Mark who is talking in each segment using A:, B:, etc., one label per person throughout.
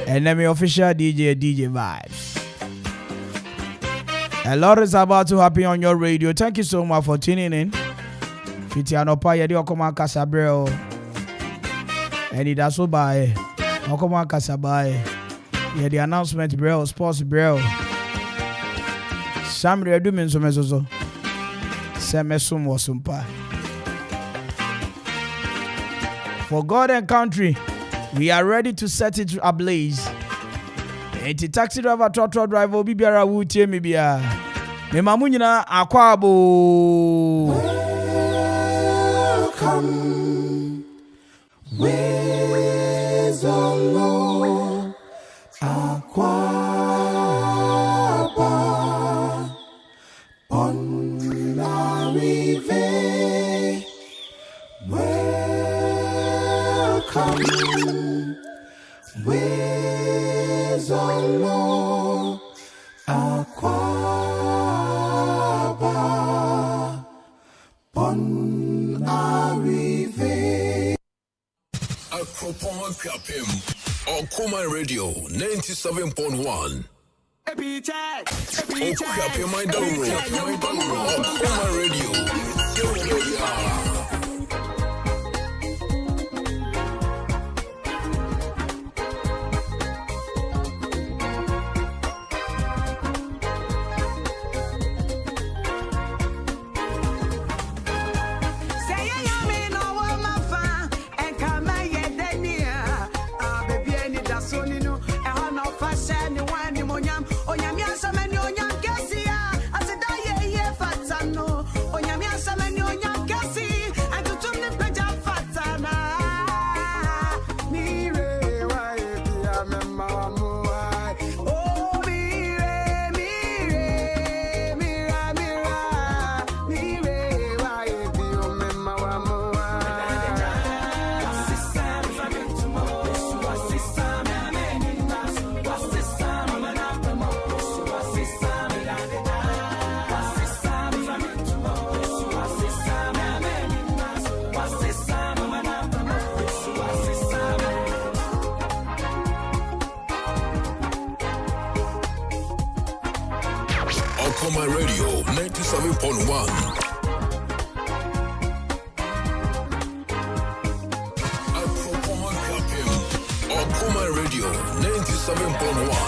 A: And then my official DJ Vibes. A lot is about to happen on your radio. Thank you so much for tuning in. Fitiano pa yedi Okoman Akwaaba. And it also by Okoman Akwaaba. Yeah, the announcement, bro, sports, bro. Some redo means so. Semesum was sumpa. For God and country, we are ready to set it ablaze. And the taxi driver, trotro driver, will be biara wutie me bia. Me mamunyina Akwaaba.
B: Welcome. Where's the Lord? Akwaaba. On la rive. Welcome. Where's the Lord? Akwaaba. On la rive.
C: Okoman Akwaaba. Okoman Radio 97.1. Akwaaba, my download. Okoman Radio. Okoman Radio 97.1. Okoman Radio 97.1.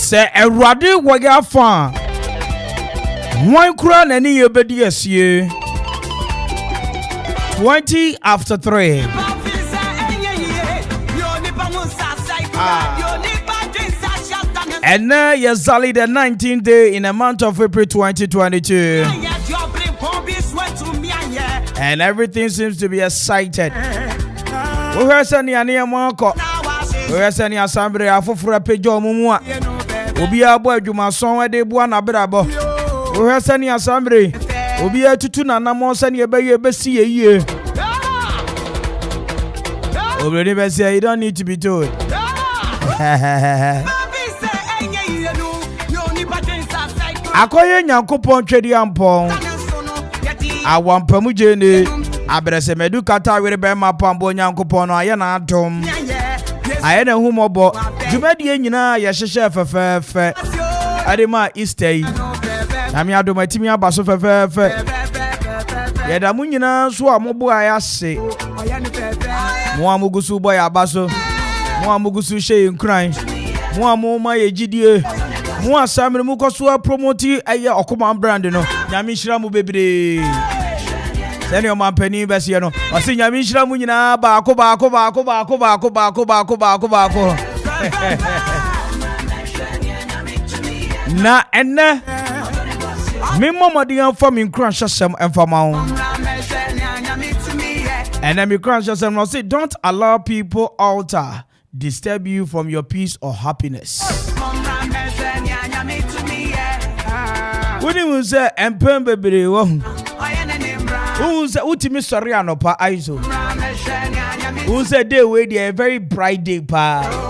A: Se Erwade waga fa one kura na ni yebedi asie 20 after 3 and now yazali the 19th day in the month of April 2022 and everything seems to be excited. We heard Sani Ania Marco. We heard Sani Assembly Afufra Pejo Mumua. Obia boy Juma Son de Buana Brabo. We heard Sani Assembly. Obia Tutuna Namo Sani Ebe Bessie a year. Already Bessie, you don't need to be told. Akoye Nyankopon Twedi Ampon. Awam Pamujene. Abrese medu kata wire be mapambo Nyankopon no aye na adom. Aye na humobo. Dwumadi nyina ye hyehye fefefe. Adema Easter yi. Na me adom atimi abaso fefefe. Ye da mu nyina so amobo ayase. Mo amugusu boy abaso. Mo amugusu hye nkran. Mo amoma ye gidie. Mo asamre mu koso promote aye Okoman brand no. Nyame hira mu bebre. Seni o mampeni besi no. Wasi nyame hira mu nyina baako. Na enne me momodi anfa me nkran hyesem emfama ho. And then me nkran hyesem no say don't allow people alter disturb you from your peace or happiness. When you say empem bebre wo. Who say utimi sori anopa aizo. Who say day we dey very bright day pa.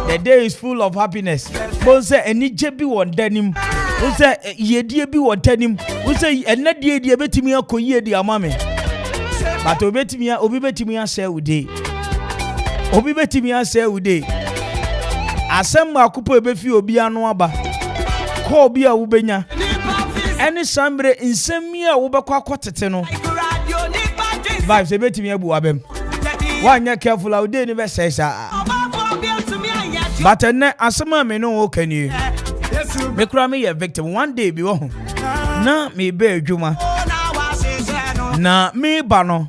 A: The day is full of happiness. Who say enije bi won danim. Who say yedie bi won danim. Who say enadie die betimi akoyie di amame. But obi betimi ase ude. Obi betimi ase ude. Asem akupo ebefi obi anu aba. Ko obi a wo benya. Any sambre insemi a wo bekwa kwotete no. Vibes ebetimi abu abem. Wanya careful out dey ni be say sa. But enne asema me no okani. Me kura me ye victim one day bi wo ho. Na me be adwuma. Na me ba no.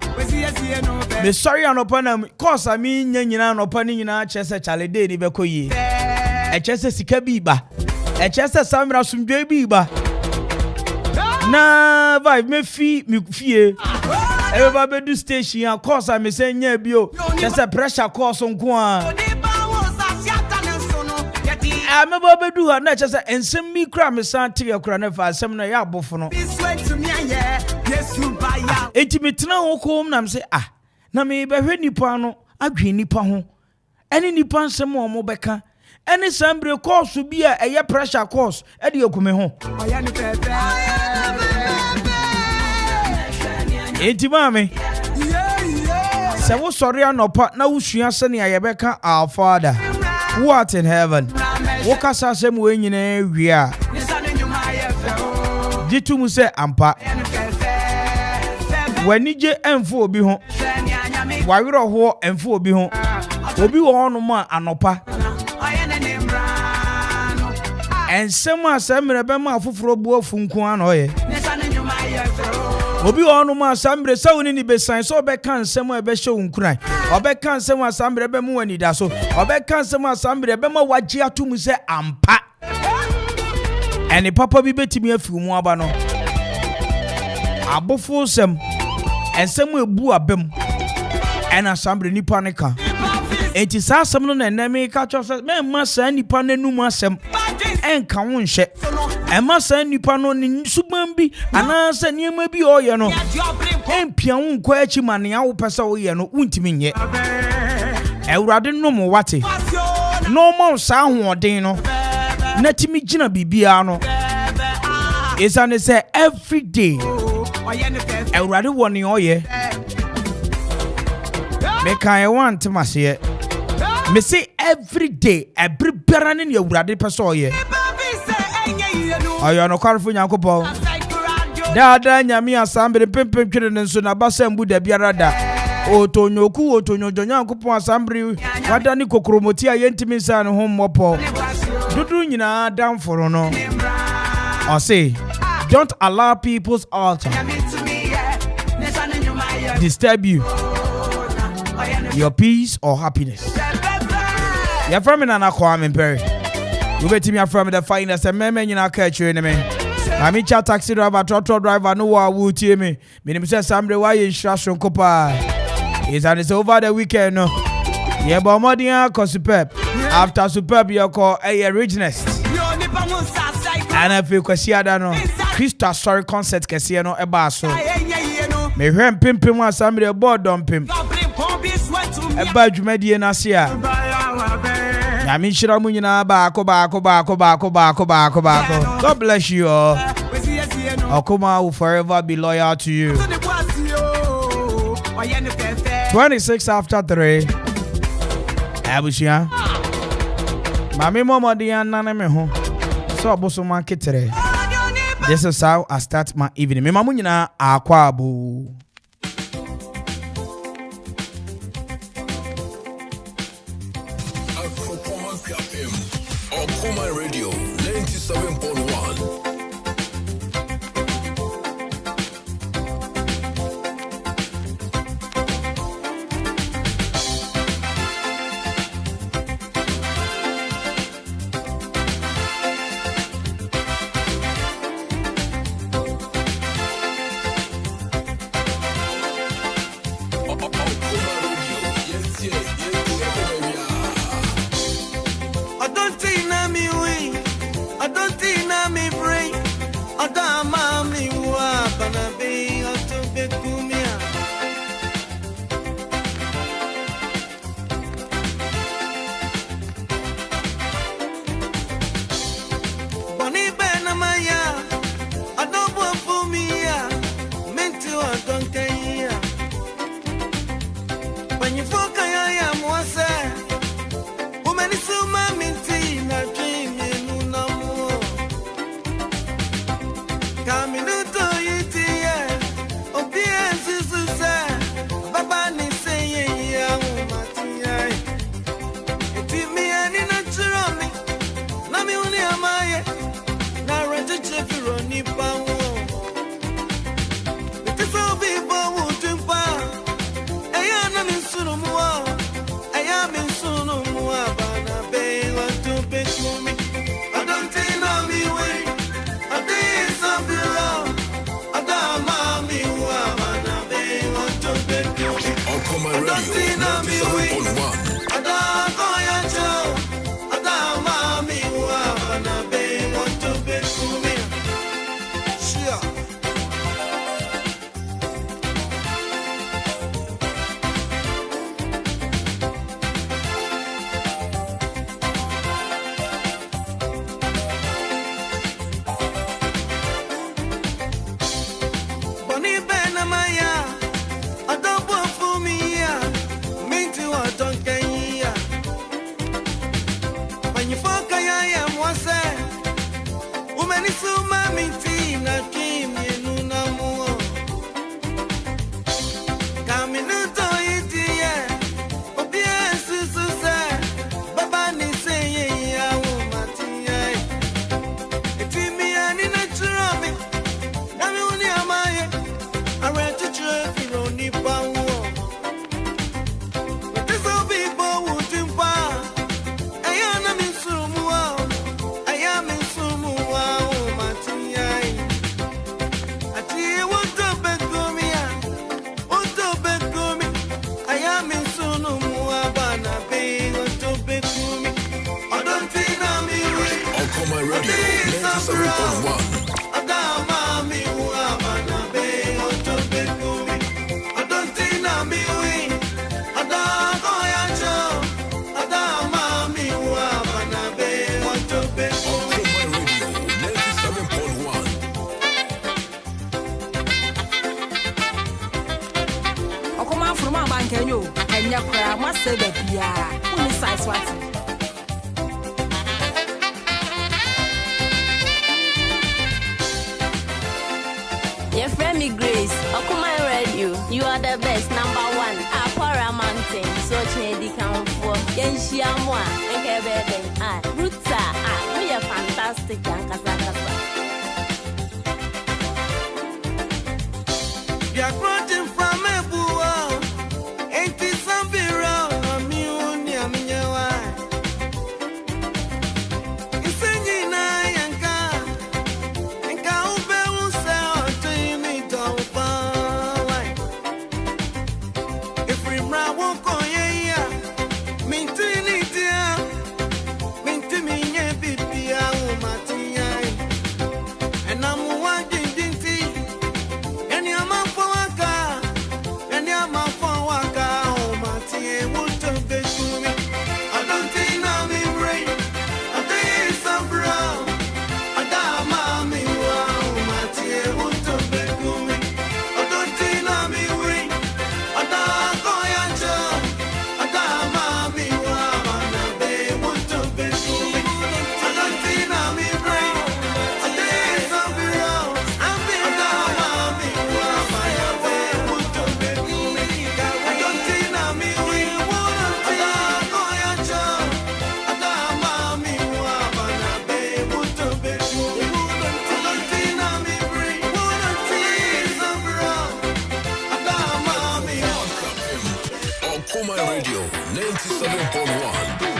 A: Me sorry anopa na cause ami nyanyina anopa ni nyina chese chale dey ni be koyi. E chese sika bi ba. E chese samra sumdwe bi ba. Na vibe me fie. Everybody do station and course I me say nya bio. Just a pressure course on kwa. I me ba do ha na just ensem mi kra me san tie kra na fa asem na ya abofo no. Enti me tena ho kom na me say na me be hwe nipa no adwen nipa ho. Eni nipa nsem o mo beka. Eni sambre course bi a eye pressure course e de akume ho. Enti mame. Se wo sori anopa na wo sua se ne ayebeka our Father who art in heaven. Wo kasa sem we nyina wia. Ditum se ampa. Wanije emfo obi ho. Wawiro ho emfo obi ho. Obi wo hono ma anopa. Ensem asemre be ma afoforo bu afunku an oye. Obi onu ma asambre sa woni ni besan so be kan nsem e be hye unkuran obe kan nsem asambre be mu wani da so obe kan nsem asambre be ma waji atum se ampa eni papa bi betimi afi mu aba no abofo sem ensem ebu abem en asambre nipa ne ka enti sa asem no na eneme ka cho se me ma sa nipa nanum asem enka wo nhye ema san nipa no ne suban bi ana se niema bi oye no empia wo nkwa achi mane a wo pesa wo ye no untimi nye Ewurade no mo wate no mo sa hoɔden no na timi gina bibia no isane say every day Ewurade wo ne oye me kan want mase me say every day every berane ne Ewurade pesa oye ayo no kwarfo nyankopɔ dada nyame asambre pempem twere ne nso na basambu da biara da otonyoku otonyojo nyankopɔ asambre wada ni kokromoti ayentimi nsa ne ho mmɔpɔ dudu nyina damforo no I say don't allow people's altar disturb you your peace or happiness. You're from Nana Kwame Mpere. You bet me from the finest and men you not catch you in me. I'm in chat taxi driver, trotro driver, no one will tear me. Minim says Sambre why instruction copa. Is and it's over the weekend. No, yeah, but more than superb. After superb, you call a originalist. And I feel Kasiada no Christa story concert Kasiano Ebaso. Me him pimping was somebody board on pimp. A badge median Asia. Yami Shiramunina bako. God bless you all. Okoma will forever be loyal to you. 26 after 3. Abushia. Mami Momo Dian Nana home. So Bosoma Kitere. This is how I start my evening. Me Mamunina Akwaaba.
C: Okoman Radio 97.1. Okoman Radio 97.1.
D: And your crowd must say that we are only size what.
E: Your friend me Grace, Okoman Radio, you are the best, number one. Aquara Mountain, so Chendy come for Yenshiamwa, and Kevin, Ruta, we are fantastic, Yankasa.
F: You are grunting from a boo, ain't it something wrong? I'm you, near me, your wife. It's singing, I and Kaupe will sell to me, don't buy. If we won't go, yeah, maintain it, yeah, maintain me, yeah, baby, I'm Martina, and I'm watching.
C: Okoman Radio 97.1.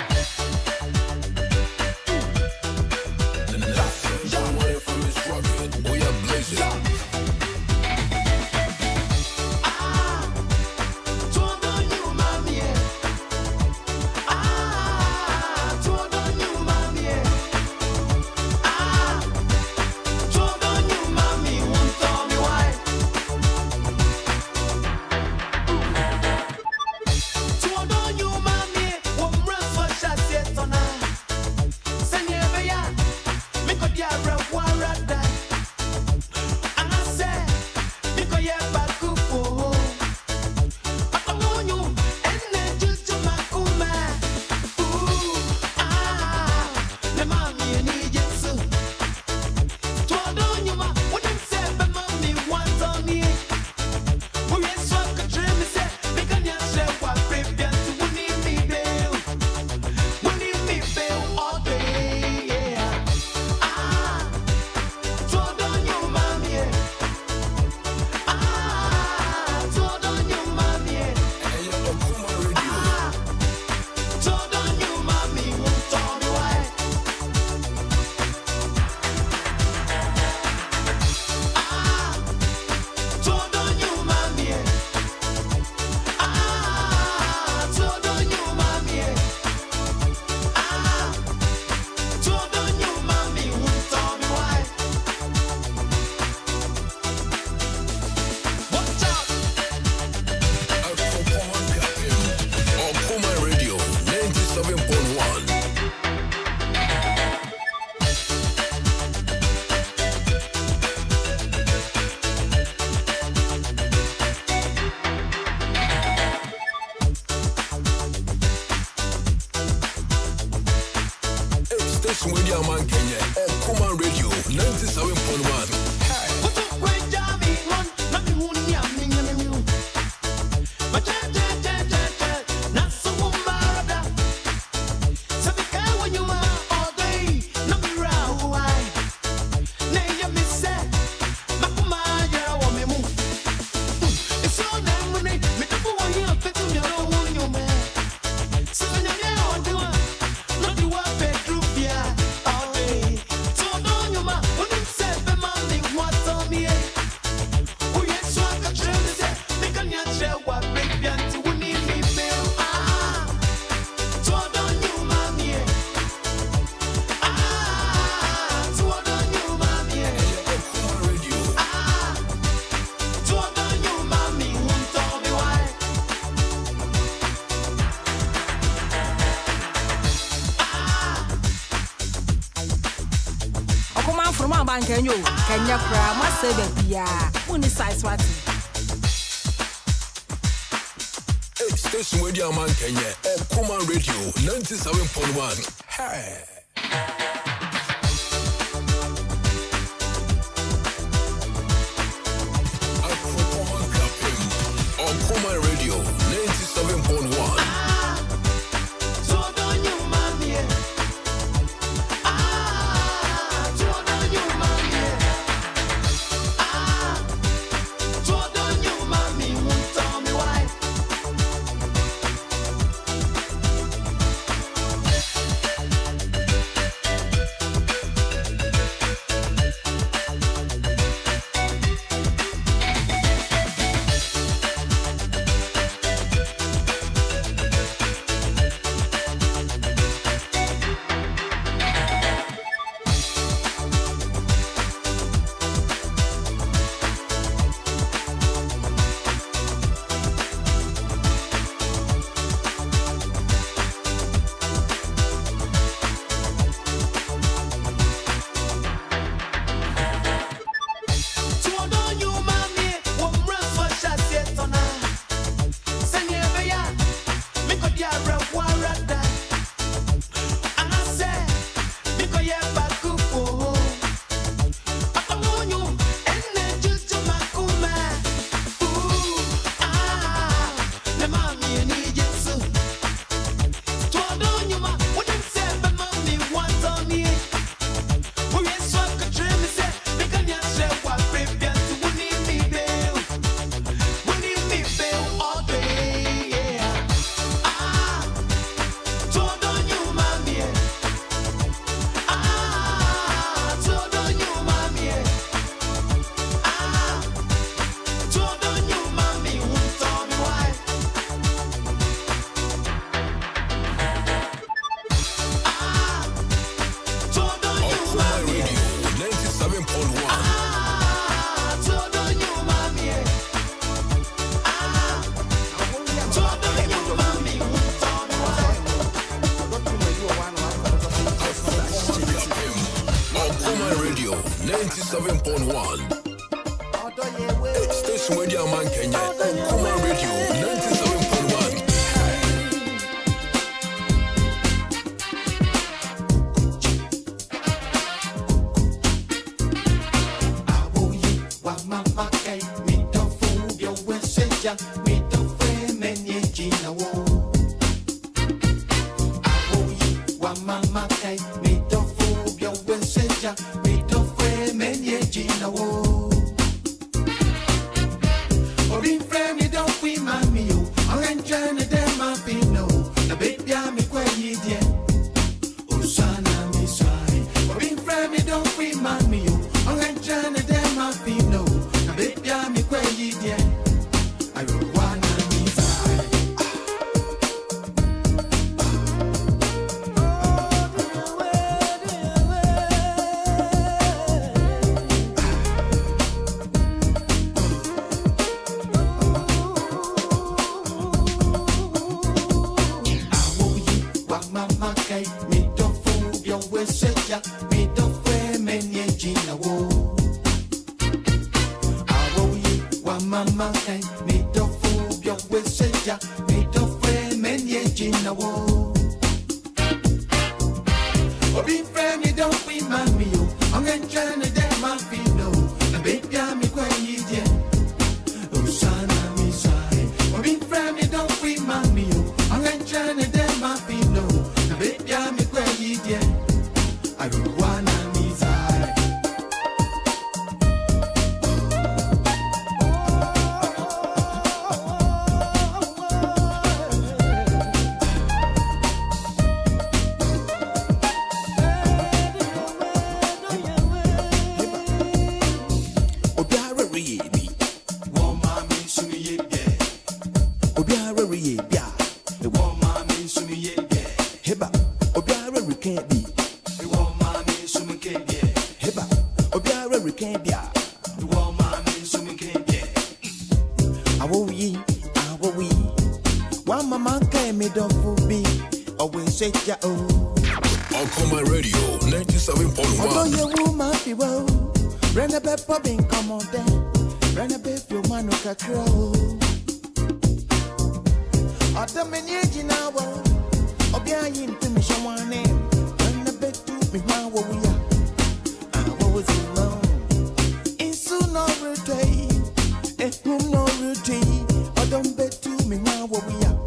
C: We are blazing.
D: Okoman from a bank and you can you cry must say baby yeah only size what
C: Station where your man can get Okoman Radio 97.1. Hey. Okoman Radio 97.1. Radio 97.1. Station where your man can get Okoman Radio 97.1. Okoman Radio 97.1.
F: baby, whoa. Run a bit popping, come on there. Run a bit, your man who can crow. Other men, you know, or behind to me, someone name. Run a bit to me, how we are. What was it long? In soon no routine, no routine. Or don't bet to me, now what we are.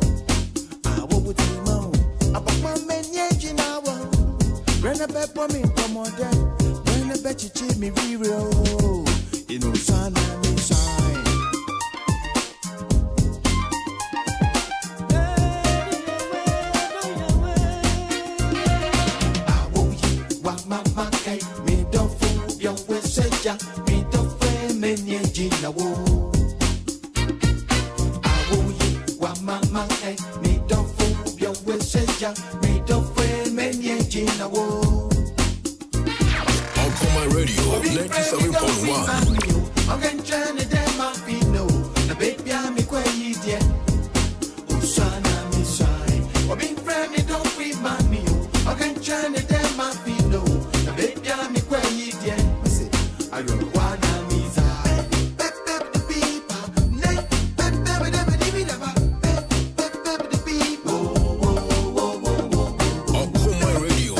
F: What would you know? About my men, you know. Run a bit for me, come on there. Run a bit, you cheat me, real. You know, son, I'm shine. Me don't fool your message, me don't frame any gina wo. I will you, what mama, me don't fool your message, me don't frame any gina wo.
C: Okoman Radio 97.1.
F: I'm going to turn it down, my pino. The baby, I'm a quiet yet. Usana, me shine. Or being friendly, don't remind me. I'm going to turn it down, my pino. The baby, I'm a quiet yet. I don't want to miss
C: Okoman Radio.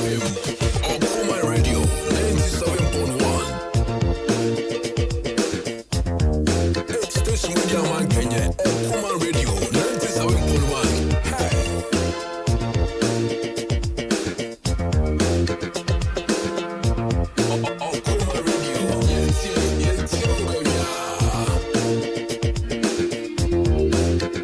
C: Okoman Radio 97.1. Station with your man Kenya. Okoman Radio 97.1. Hey. Okoman Radio. Yes, yes, yes, yeah.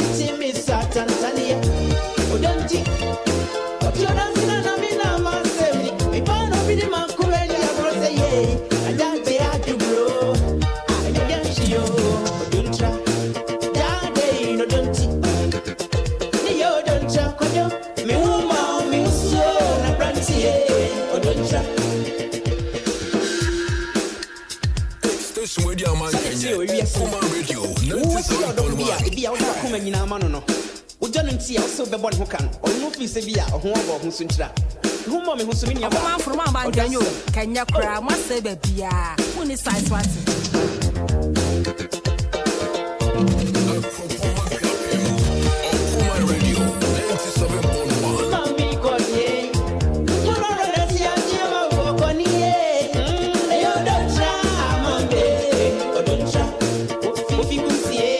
F: Uti Miss Tanzania. Udonti. But you don't see na mina masemi. If I don't be the man kureli abro say yeah. And that they are to bro. I don't see you. Uduntra. Daddy no donti. Ni yo dontra kojo. Me woman me so na branti yeah. Uduntra.
C: Station where the man Kenya. Okoman Radio 97.1.
G: Ebi a wo ba kuma nyina ma no no. Wo janu nti a so be bon ho kan. O no fi se bi a ho abo ho so ntira. Ho mo me ho so me nia ba.
D: Okoman from Abanganyo Kenya kra mo se be bia. Who ni size what?
C: Okoman Radio 97.1.
F: Mami konye. Moro na si aje ma wo koni e. Yo dontra amambe. Odontra. Ofi kunsie.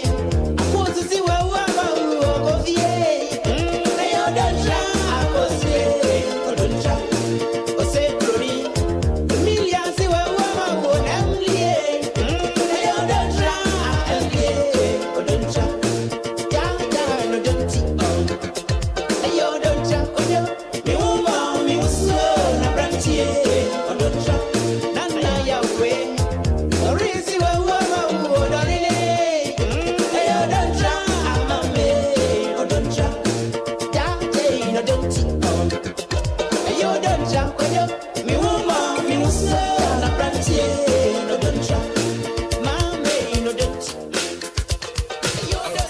F: Akozi si wa wa ba wo kovie. Yo dontra akozi. Odontra. Ose proni. Emilia si wa wa ma wo emlie. Yo dontra emlie. Odontra. Ya no donti. Yo dontra kojo. Mi uma mi uso na branchie. Odontra. Nana ya we. Orisi wa wa ma wo dolile. Yo dontra amame. Odontra. Ya no donti. Yo dontra kojo. Mi uma mi uso na branchie. Odontra. Mame no donti. Yo dontra.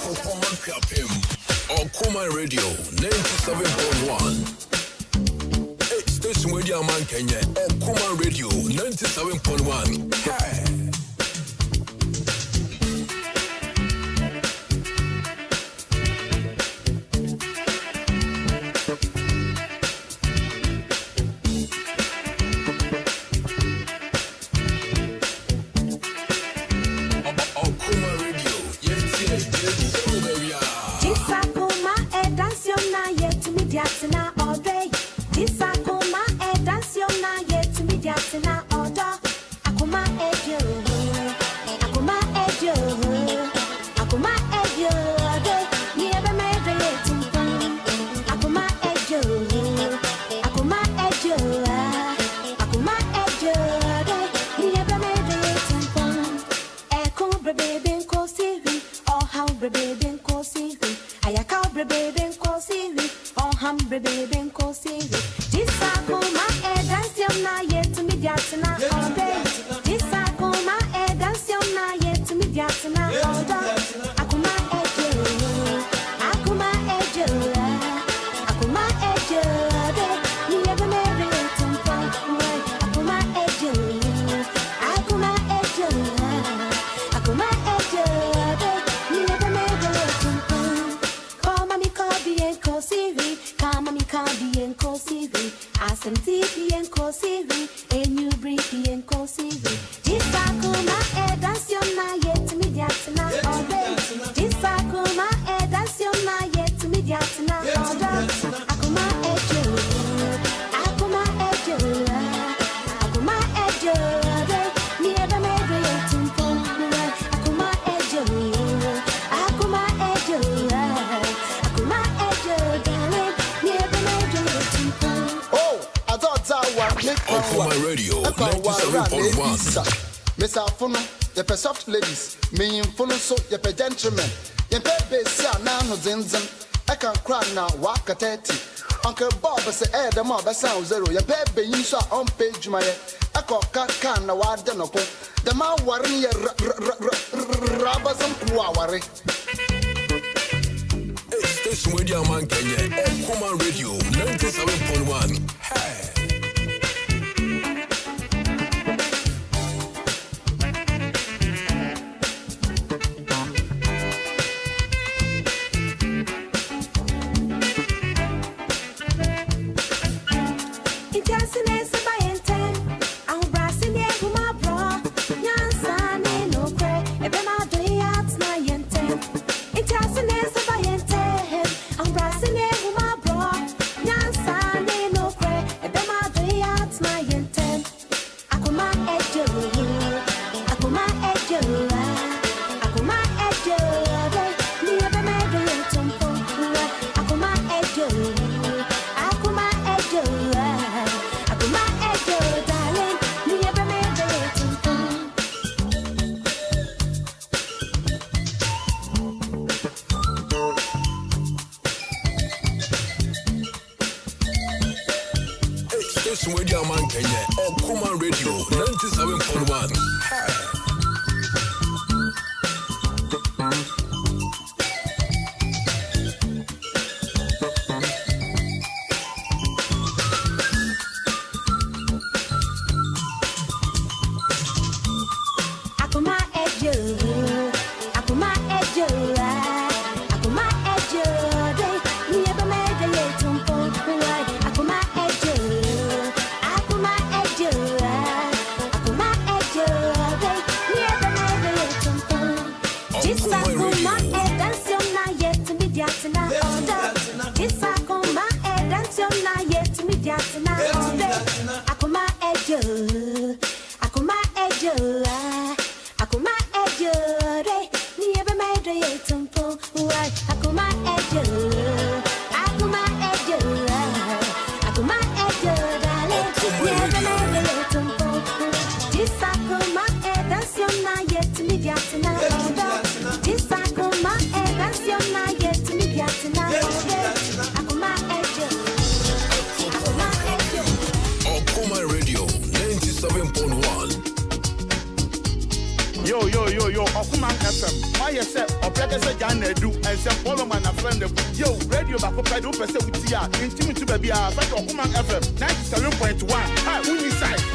C: Okoman Radio 97.1. Hey, station where the man Kenya. Okoman Radio 97.1. Hey. Okoman Radio, yes, where we are.
H: Disakuma edanciona yet mediatina all day. Disakuma edanciona yet mediatina all day. Akuma edio, akuma edio, akuma edio. Niebe mede yetumpan. Akuma edio, akuma edio, akuma edio. Niebe mede yetumpan. Eko brebe nko siri, oh how brebe nko siri. Ayaka brebe nko siri, oh ham brebe nko siri. Disakuma edanciona yet mediatina all day. Disakuma edanciona yet mediatina all day. Akuma edio, akuma edio, akuma edio. Niebe mede yetumpan. Akuma edio, akuma edio, akuma edio. Niebe mede yetumpan. Kama mikabi enko siri, kama mikabi enko siri. Asenti enko siri, enyu brifi enko siri. Disakuma edanciona yet mediatina all day. Disakuma edanciona yet mediatina all day. Akuma edio, akuma edio, akuma edio. Niebe mede yetumpan. Akuma edio, akuma edio, akuma edio. Darling, niebe mede yetumpan.
I: Oh, I thought I was
C: Okoman Radio 97.1.
I: Miss Afono, you pay soft ladies, me in Fono so you pay gentlemen. You pay base now no zinzin. I can cry now, walk at 30. Uncle Bob say, eh, the mob sound zero. You pay be you saw on page my I call can now I don't know. The man worrying rubbers and kuawari.
C: Hey, station where the man Kenya. Okoman Radio 97.1. Hey.
H: Akuma ejo,
C: station where the man Kenya. Okoman Radio 97.1.
J: Okoman FM. Why you say Obrega say Jane do and say follow my friend. Yo, radio back up do per se with ya. Intimate baby a Okoman FM 97.1. Hi, we inside.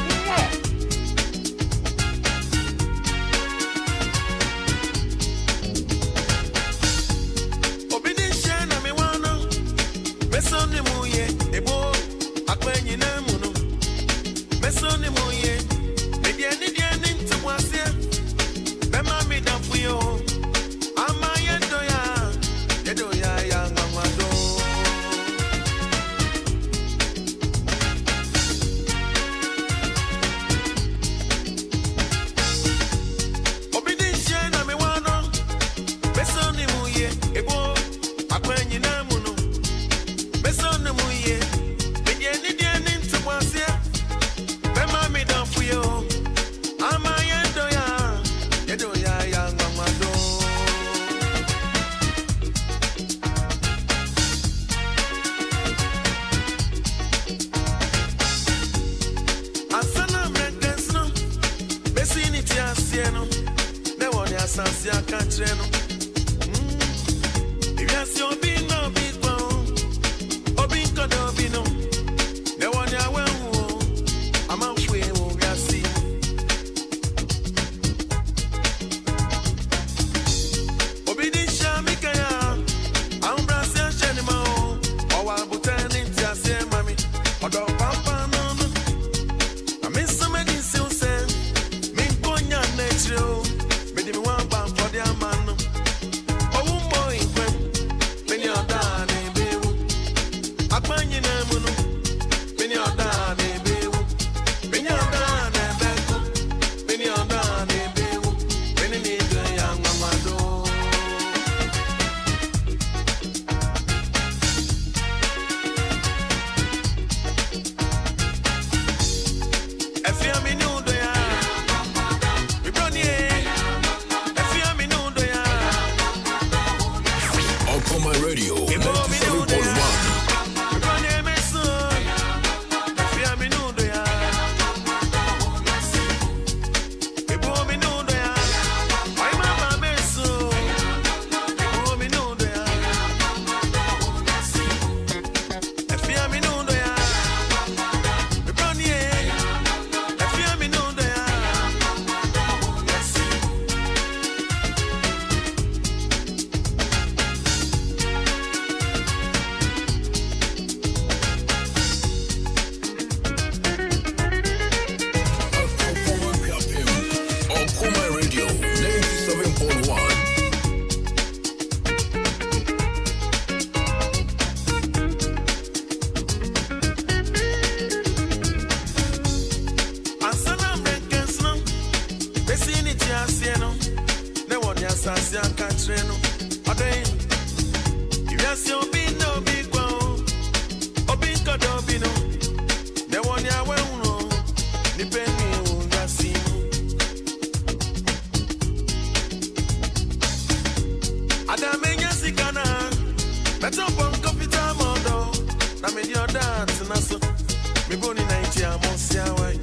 F: Me boni na ichi amosi awai.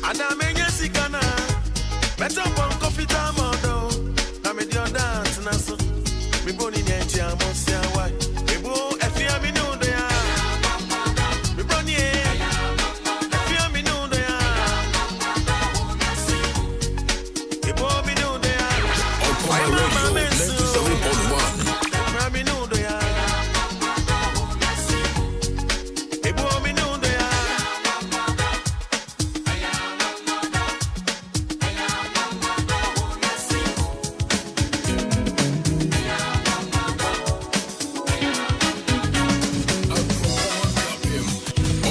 F: Ada menye sikana. Better pon coffee tamodo. Na me di dance na so. Me boni na ichi amosi awai. Me bo efia mi no do ya. Me boni efia mi no do ya. Me bo mi no do ya.
C: Okoman Radio 97.1.
F: Me no do ya. Me bo mi no do ya.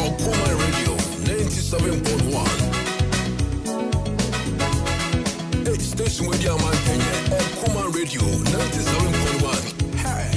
C: Okoman Radio 97.1. Hey, station with your man Kenya. Okoman Radio 97.1. Hey.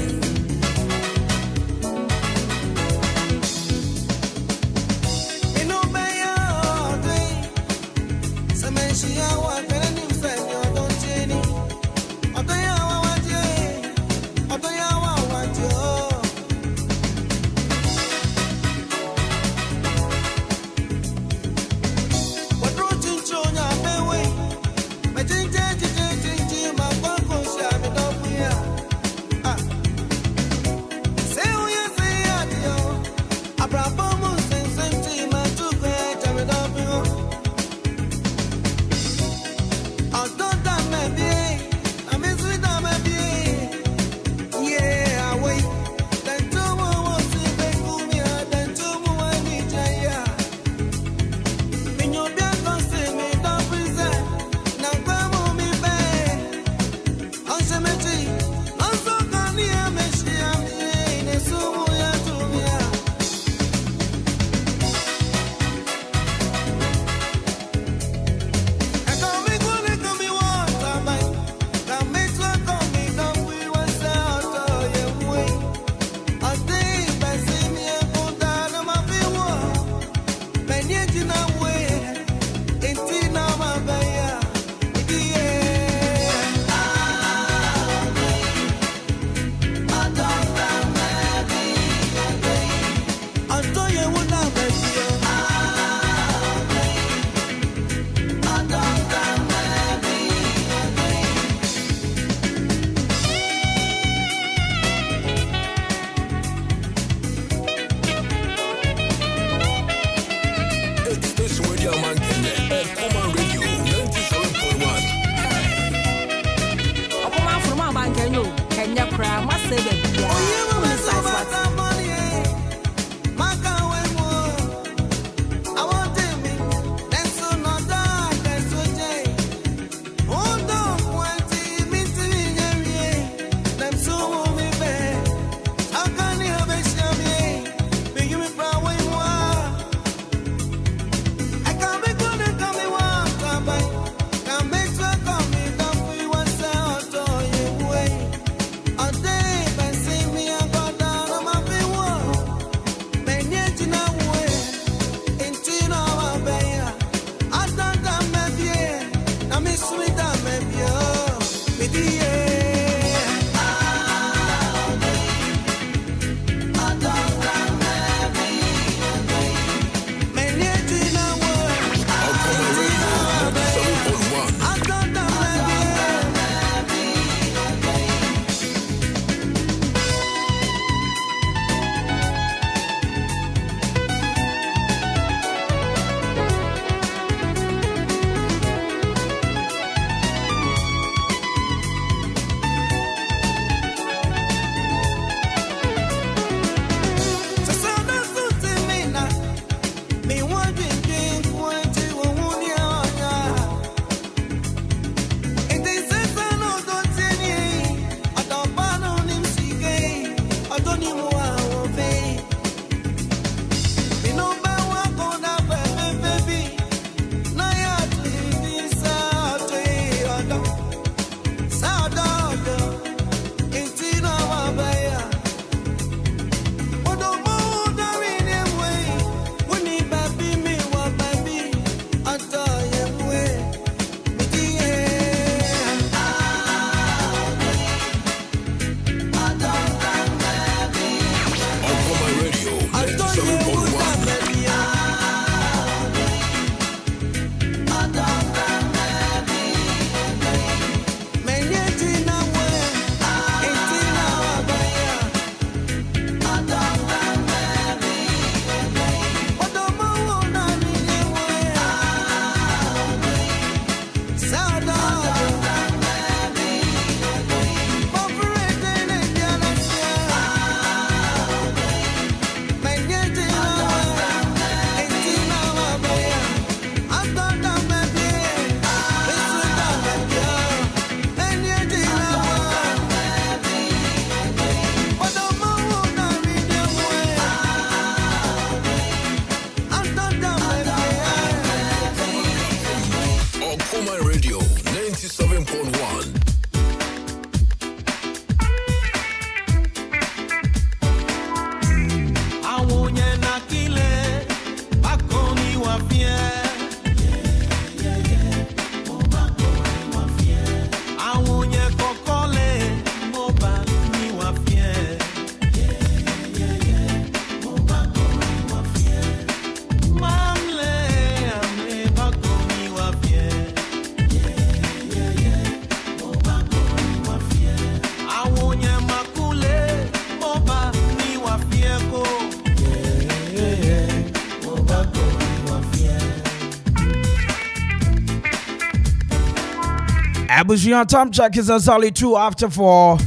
A: Abusian time check is only 2 after 4.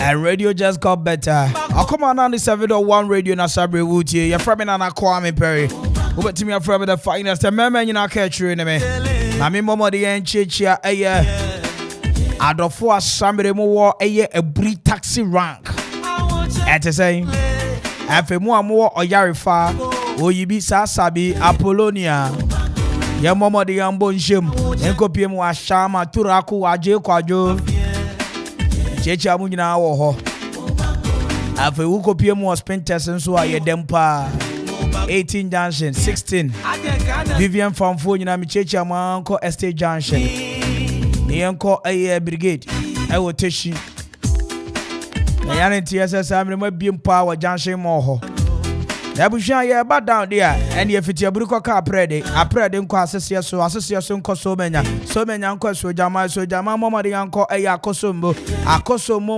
A: And radio just got better. Okoman 97.1 radio na Sabre Wuti. Your friend na Kwame Mpere A.K.A. Over to me, friend the finest. The man you na catch you in me. Na me momo the enchichia Adofo Asambere mo a bri taxi rank. Ete say afe mo amo oyarifa oyibi sasabi Apollonia. Ye momo the ambo nshem enkopie mo ashama turaku aje kwajo. Chechi amu nyina wo ho. Afe wo kopie mo spinters nso aye dempa 18 junction 16 Vivian Famfo nyina mi chechi amanko Estate Junction. Ni enko aye brigade e wo teshi. Na yana TSS amre ma biem power junction mo ho. Na bushan ye ba down there and ye fiti aburuko ka aprede nko asese so nko so menya nko so jama momode yanko aye akosombo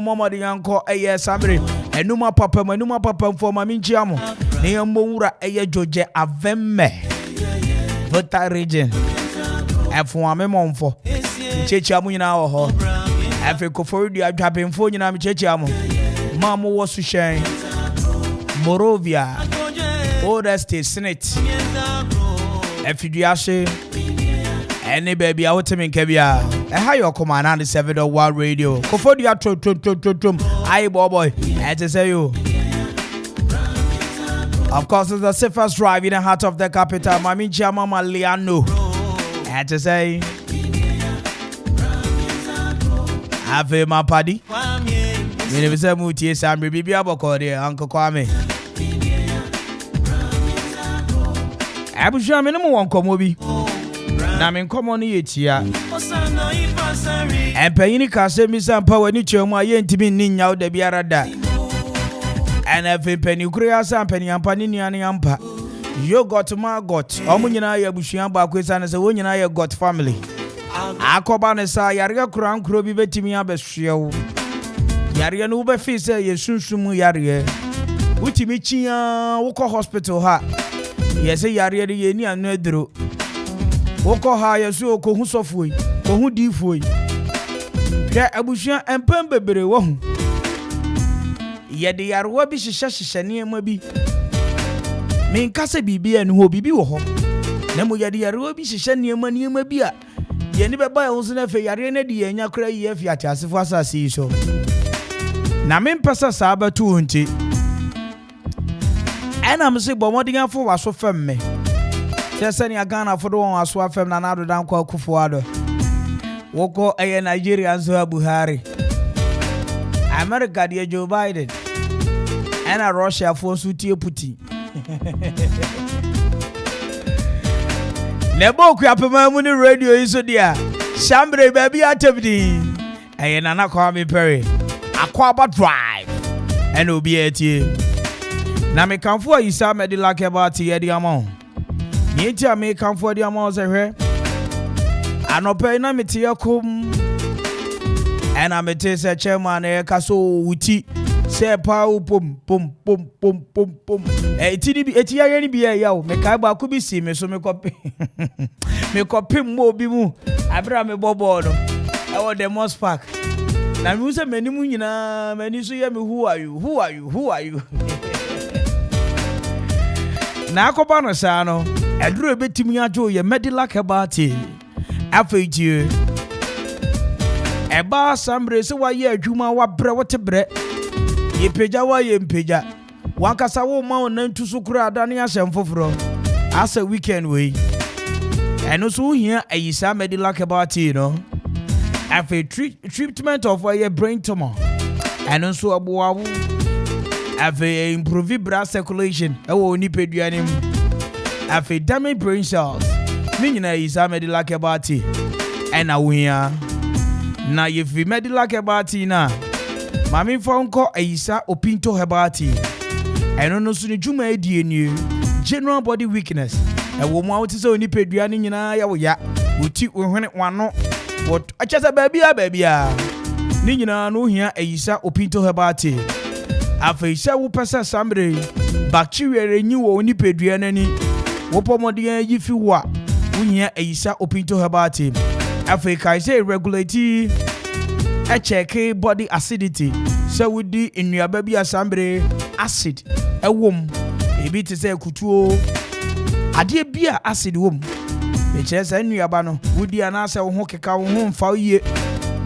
A: momode yanko aye samre enuma papa for mami nchiamo ne yambo wura aye joje avemme Vota region efo ame monfo chechi amu nyina wo ho afi koforu adwapemfo nyina mi chechi amu mamo wo su hyen Morovia Old State Senate Efiduashe any baby out to me kebia e ha your Okoman 97.1 radio kofodia trom aye boy and to say you of course it's the safest drive in the heart of the capital Mami Mama Liano and to say have my paddy you never say muti sambre bibia boko there Uncle Kwame Abuja me no won komo bi na me komo no yetia empanyini ka se mi sampa wani chemu aye ntimi nnya wo da biara da ana fe pani kura sampani ampa ni nuane ampa yo got ma got omu nyina ya abusuan ba kwesa na se wo nyina ya got family akoba ne sa yare kura nkuro bi betimi abehwewo yare no be fi se yesunsumu yare utimi chia wo ko hospital ha yese yare ye ni anu aduro woko ha yeso ko hu sofoi ko hu difoi hwe abusuan empem bebere wo hu ye de yarwa bi hihye ne ma bi min kase bibi enu ho bibi wo ho na mo ye de yarwa bi hihye ne ma bi a ye ni beba ye na fe yare ne de ye nya kra yi afi atiasefo asase yi so na min pesa sa abatu nti ena mse bomodin afo waso fem me sese ni agana fo do waso afem na nado dan kwa kufu ado woko eye Nigeria nso Buhari America de Joe Biden ena Russia fo so tie Putin Nebo ku apema mu ni radio iso dia Shambre baby atebdi eye nana Kwame Mpere Akwaaba drive ena obi etie na me kanfo ayisa me de like about ye de amount ni ti me kanfo de amount se hwe anope na me ti yakom ena me te se chairman e kaso wuti se pa pom ti ni bi eti ya ni bi ya o me kai ba ku bi si me so me kopi me kopi mo bi mu abra me bobo no e wo the most park na me se mani mu nyina mani so ye me who are you na akoba no sa no eduro betimi ajo ye medical kebati afeji eba sambre se wa ye adwuma wa bre wote bre ye peja wa ye mpeja wankasa wo ma onan tusu kura adane ahyem foforo asa weekend we eno so hia ayisa medical kebati no afe treatment of your brain tumor eno so aboawo afe improve blood circulation ewo ni peduanim afe damage brain cells ni nyina ayisa medical kebati ena wuhia na ye fi medical kebati na mami fonko ayisa opinto hebati eno no so ni dwuma edie ni general body weakness ewo mu awoti se oni peduane nyina ya wo ya uti ohwene wano what achasa babia ni nyina no hia ayisa opinto hebati afeisa wo pesa sambre bacteria renyi wo oni peduane ni wo pomodin yi fi wo a wo hia ayisa opinto hebati Africa is a regulatory a check body acidity. So we do in your baby assembly acid a womb. A bit to say kutuo. Adie bia acid womb. Which is a new abano. Would the answer hoke home for ye.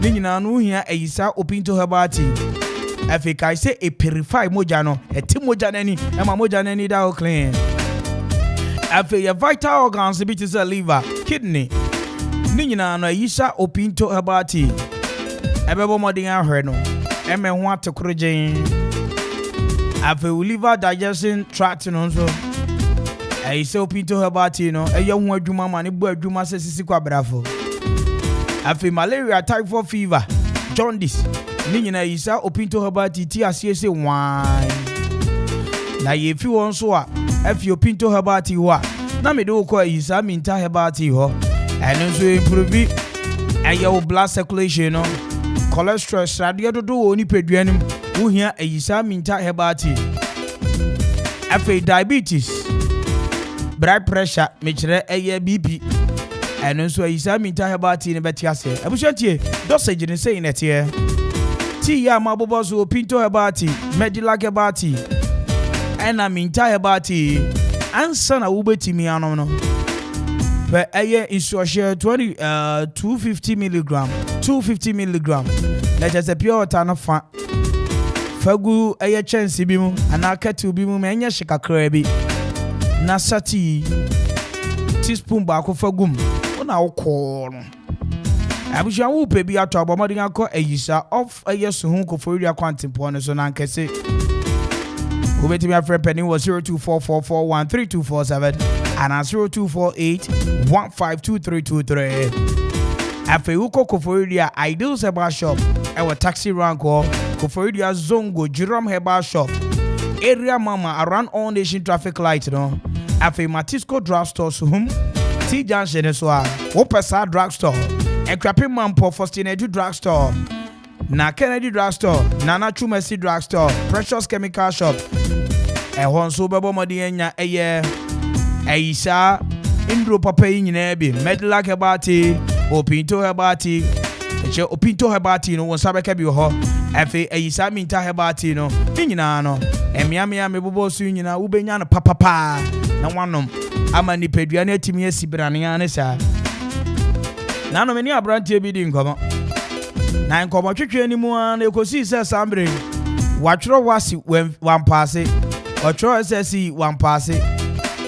A: Nina no here a isa open to her body. Africa say a purify mojano, a timojaneni, and my mojaneni da clean. After your vital organs, bit is a liver, kidney. Nina no isa open to her body. Ebebo moding I heard no. Emme want to corriging. After liver digestion tract also. I say open to her body no. A young word you mama ni boy you must see kwa bravo. After malaria, typhoid fever, jaundice. Nina isa open to her body TSC wine. Na ye fi won so a if you open to her body wa. Na me do ko isa minta her body ho. And so improve and your blood circulation no. Cholesterol radio do oni peduanum. Wo hia isa minta her body. Afi diabetes. Blood pressure me kire BP. And so isa minta her body ne betiase. Abushante dosage ne say net here. Ti ya mabobo so pinto hebati medilake hebati ena minta hebati ansa na wubetimi anom no pe eye insuration 250 mg let us pure water no fa fagu eye chance bi mu ana katu bi mu menye hikakra bi na sati teaspoon ba ko fagum ona wokọ no Abusha wu pe bi ato abomodin akọ ayisa of ayesu hu ko for area kwantempo no so na nkese. Obetimi afre penny was 0244413247 and 0248152323. Afe uko ko for area Ideal Herbal Shop e wa taxi rank ko for area Zongo Jerome Herbal Shop. Area mama around all nation traffic light no. Afe Matisco drugstore so hum T Junction so a wo pesa drugstore. Ekrapi Mampo Fostinadu Drugstore, Na Kennedy Drugstore, Nana Chumesi Drugstore, Precious Chemical Shop, Honso Babo Modienya, Aisa, Indro Papa in Nebi, Medlak Hebati, Opinto Hebati, Opinto Hebati, no one Sabakabi ho, Efe Aisa Minta Hebati, no, Pinano, Emiamia Mebo Sunina, Ubenyana Papa, no one Amani Pedriane Timia Sibranianesa. Nano many abrantie bi di nkomo. Na nkomo twetwe ni mu an ekosi se sambre. Watwro wasi wan passe. Otwro SSC wan passe.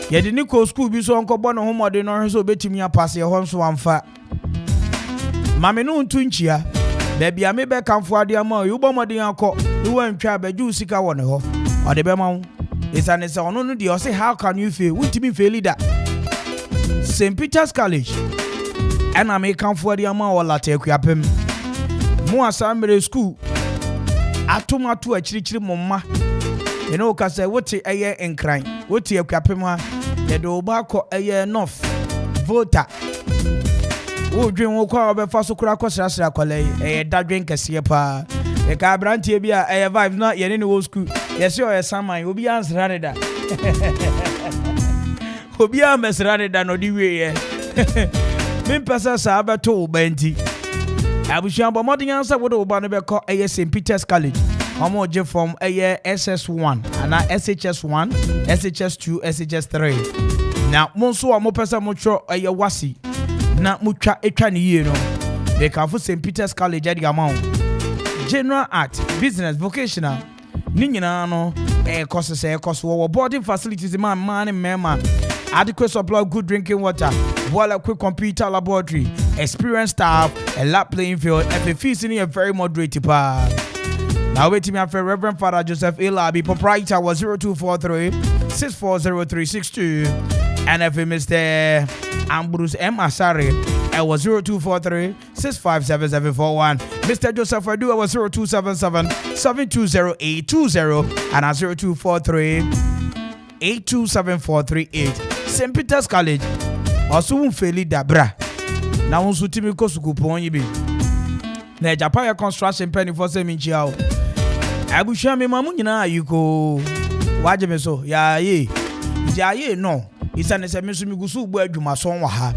A: Yedi ni ko school bi so nkobo no homode no hwe so betimi apasse ho nso wanfa. Mame no ntu nchia. Da bia me be kamfo ade ama yo bomode akọ. Ni wantwa baju sika wo ne ho. Ode be ma wo. Isane se ono no de o say how can you fail? Wutimi fail leader. St. Peter's College. And I may come for the amount of latte equiapem. More assembly school. Atoma to a chiri mumma. You know, cause I would say a year and crying. What you equiapema? The Dobako a year north. Voter. Who drink will call over Faso Crackos Rasacole, a dad drink a siapa. A cabrantia be a vibe not yet in the old school. Yes, you're a summer, you'll be answered that. Will be a mess rather than no way. Min pesa sabe to benti. Abushambo modern answer would obane be call a St. Peter's College. Omo je from a SS1 and SHS1, SHS2, SHS3. Now monso amo pesa mucho a wasi. Na mucha etwa ni no. They can for St. Peter's College at the amount. General Art, Business, Vocational. Ni nyina no courses wo boarding facilities man and mema. Adequate supply of good drinking water, well-equipped computer laboratory, experienced staff, a lab playing field, and the fees in a very moderate bar. Now wait me for Reverend Father Joseph Elabi, proprietor was 0243-640362, and if Mr. Ambrose M. Asari, I was 0243-657741. Mr. Joseph Adu was 0277-720820, and 0243-827438. St. Peter's College. Also won fairly dabra. Now on sutimi ko sukupon yibi. Na Japan construction penny for se minchiao. Abusha me mamu nyina ayiko. Waje me so ya ye. Ja ye no. Isa ne se me so mi gusu bu adwuma so wa ha.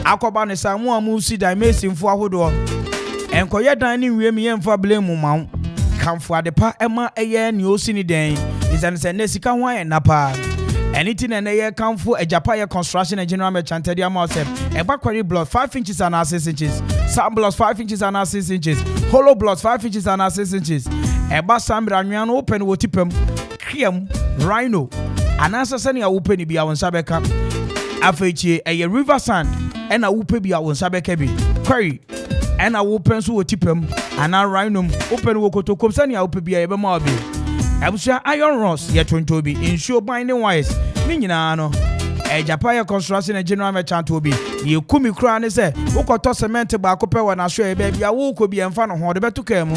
A: Akoba ne sa mo amu si dan mesimfo ahodo enkoye dan ne wie me yemfa blame ma wo kamfo adepa ema eye ne osi ni den isane se ne sika ho ayen na pa anything na ye kamfo ajapa ye construction and general merchant ade amount eba query block 5 inches and 6 inches sam blocks 5 inches and 6 inches hollow blocks 5 inches and 6 inches eba sambra anwan open wo tipem krem rhino anasa se ne ya open bi a won sabeka afechi eye river sand ena wupe bi a won sabeka bi query ena open so wo tipem ana rhino open wo kotokom se ne ya wupe bi a ebe ma obi abusia iron rods ye tonto bi insure binding wires ni nyina no ejapa construction and general merchant obi ye kumi kura ne se wokoto cement ba ko pe wona so e ba bia wo ko bi emfa no ho de betuka mu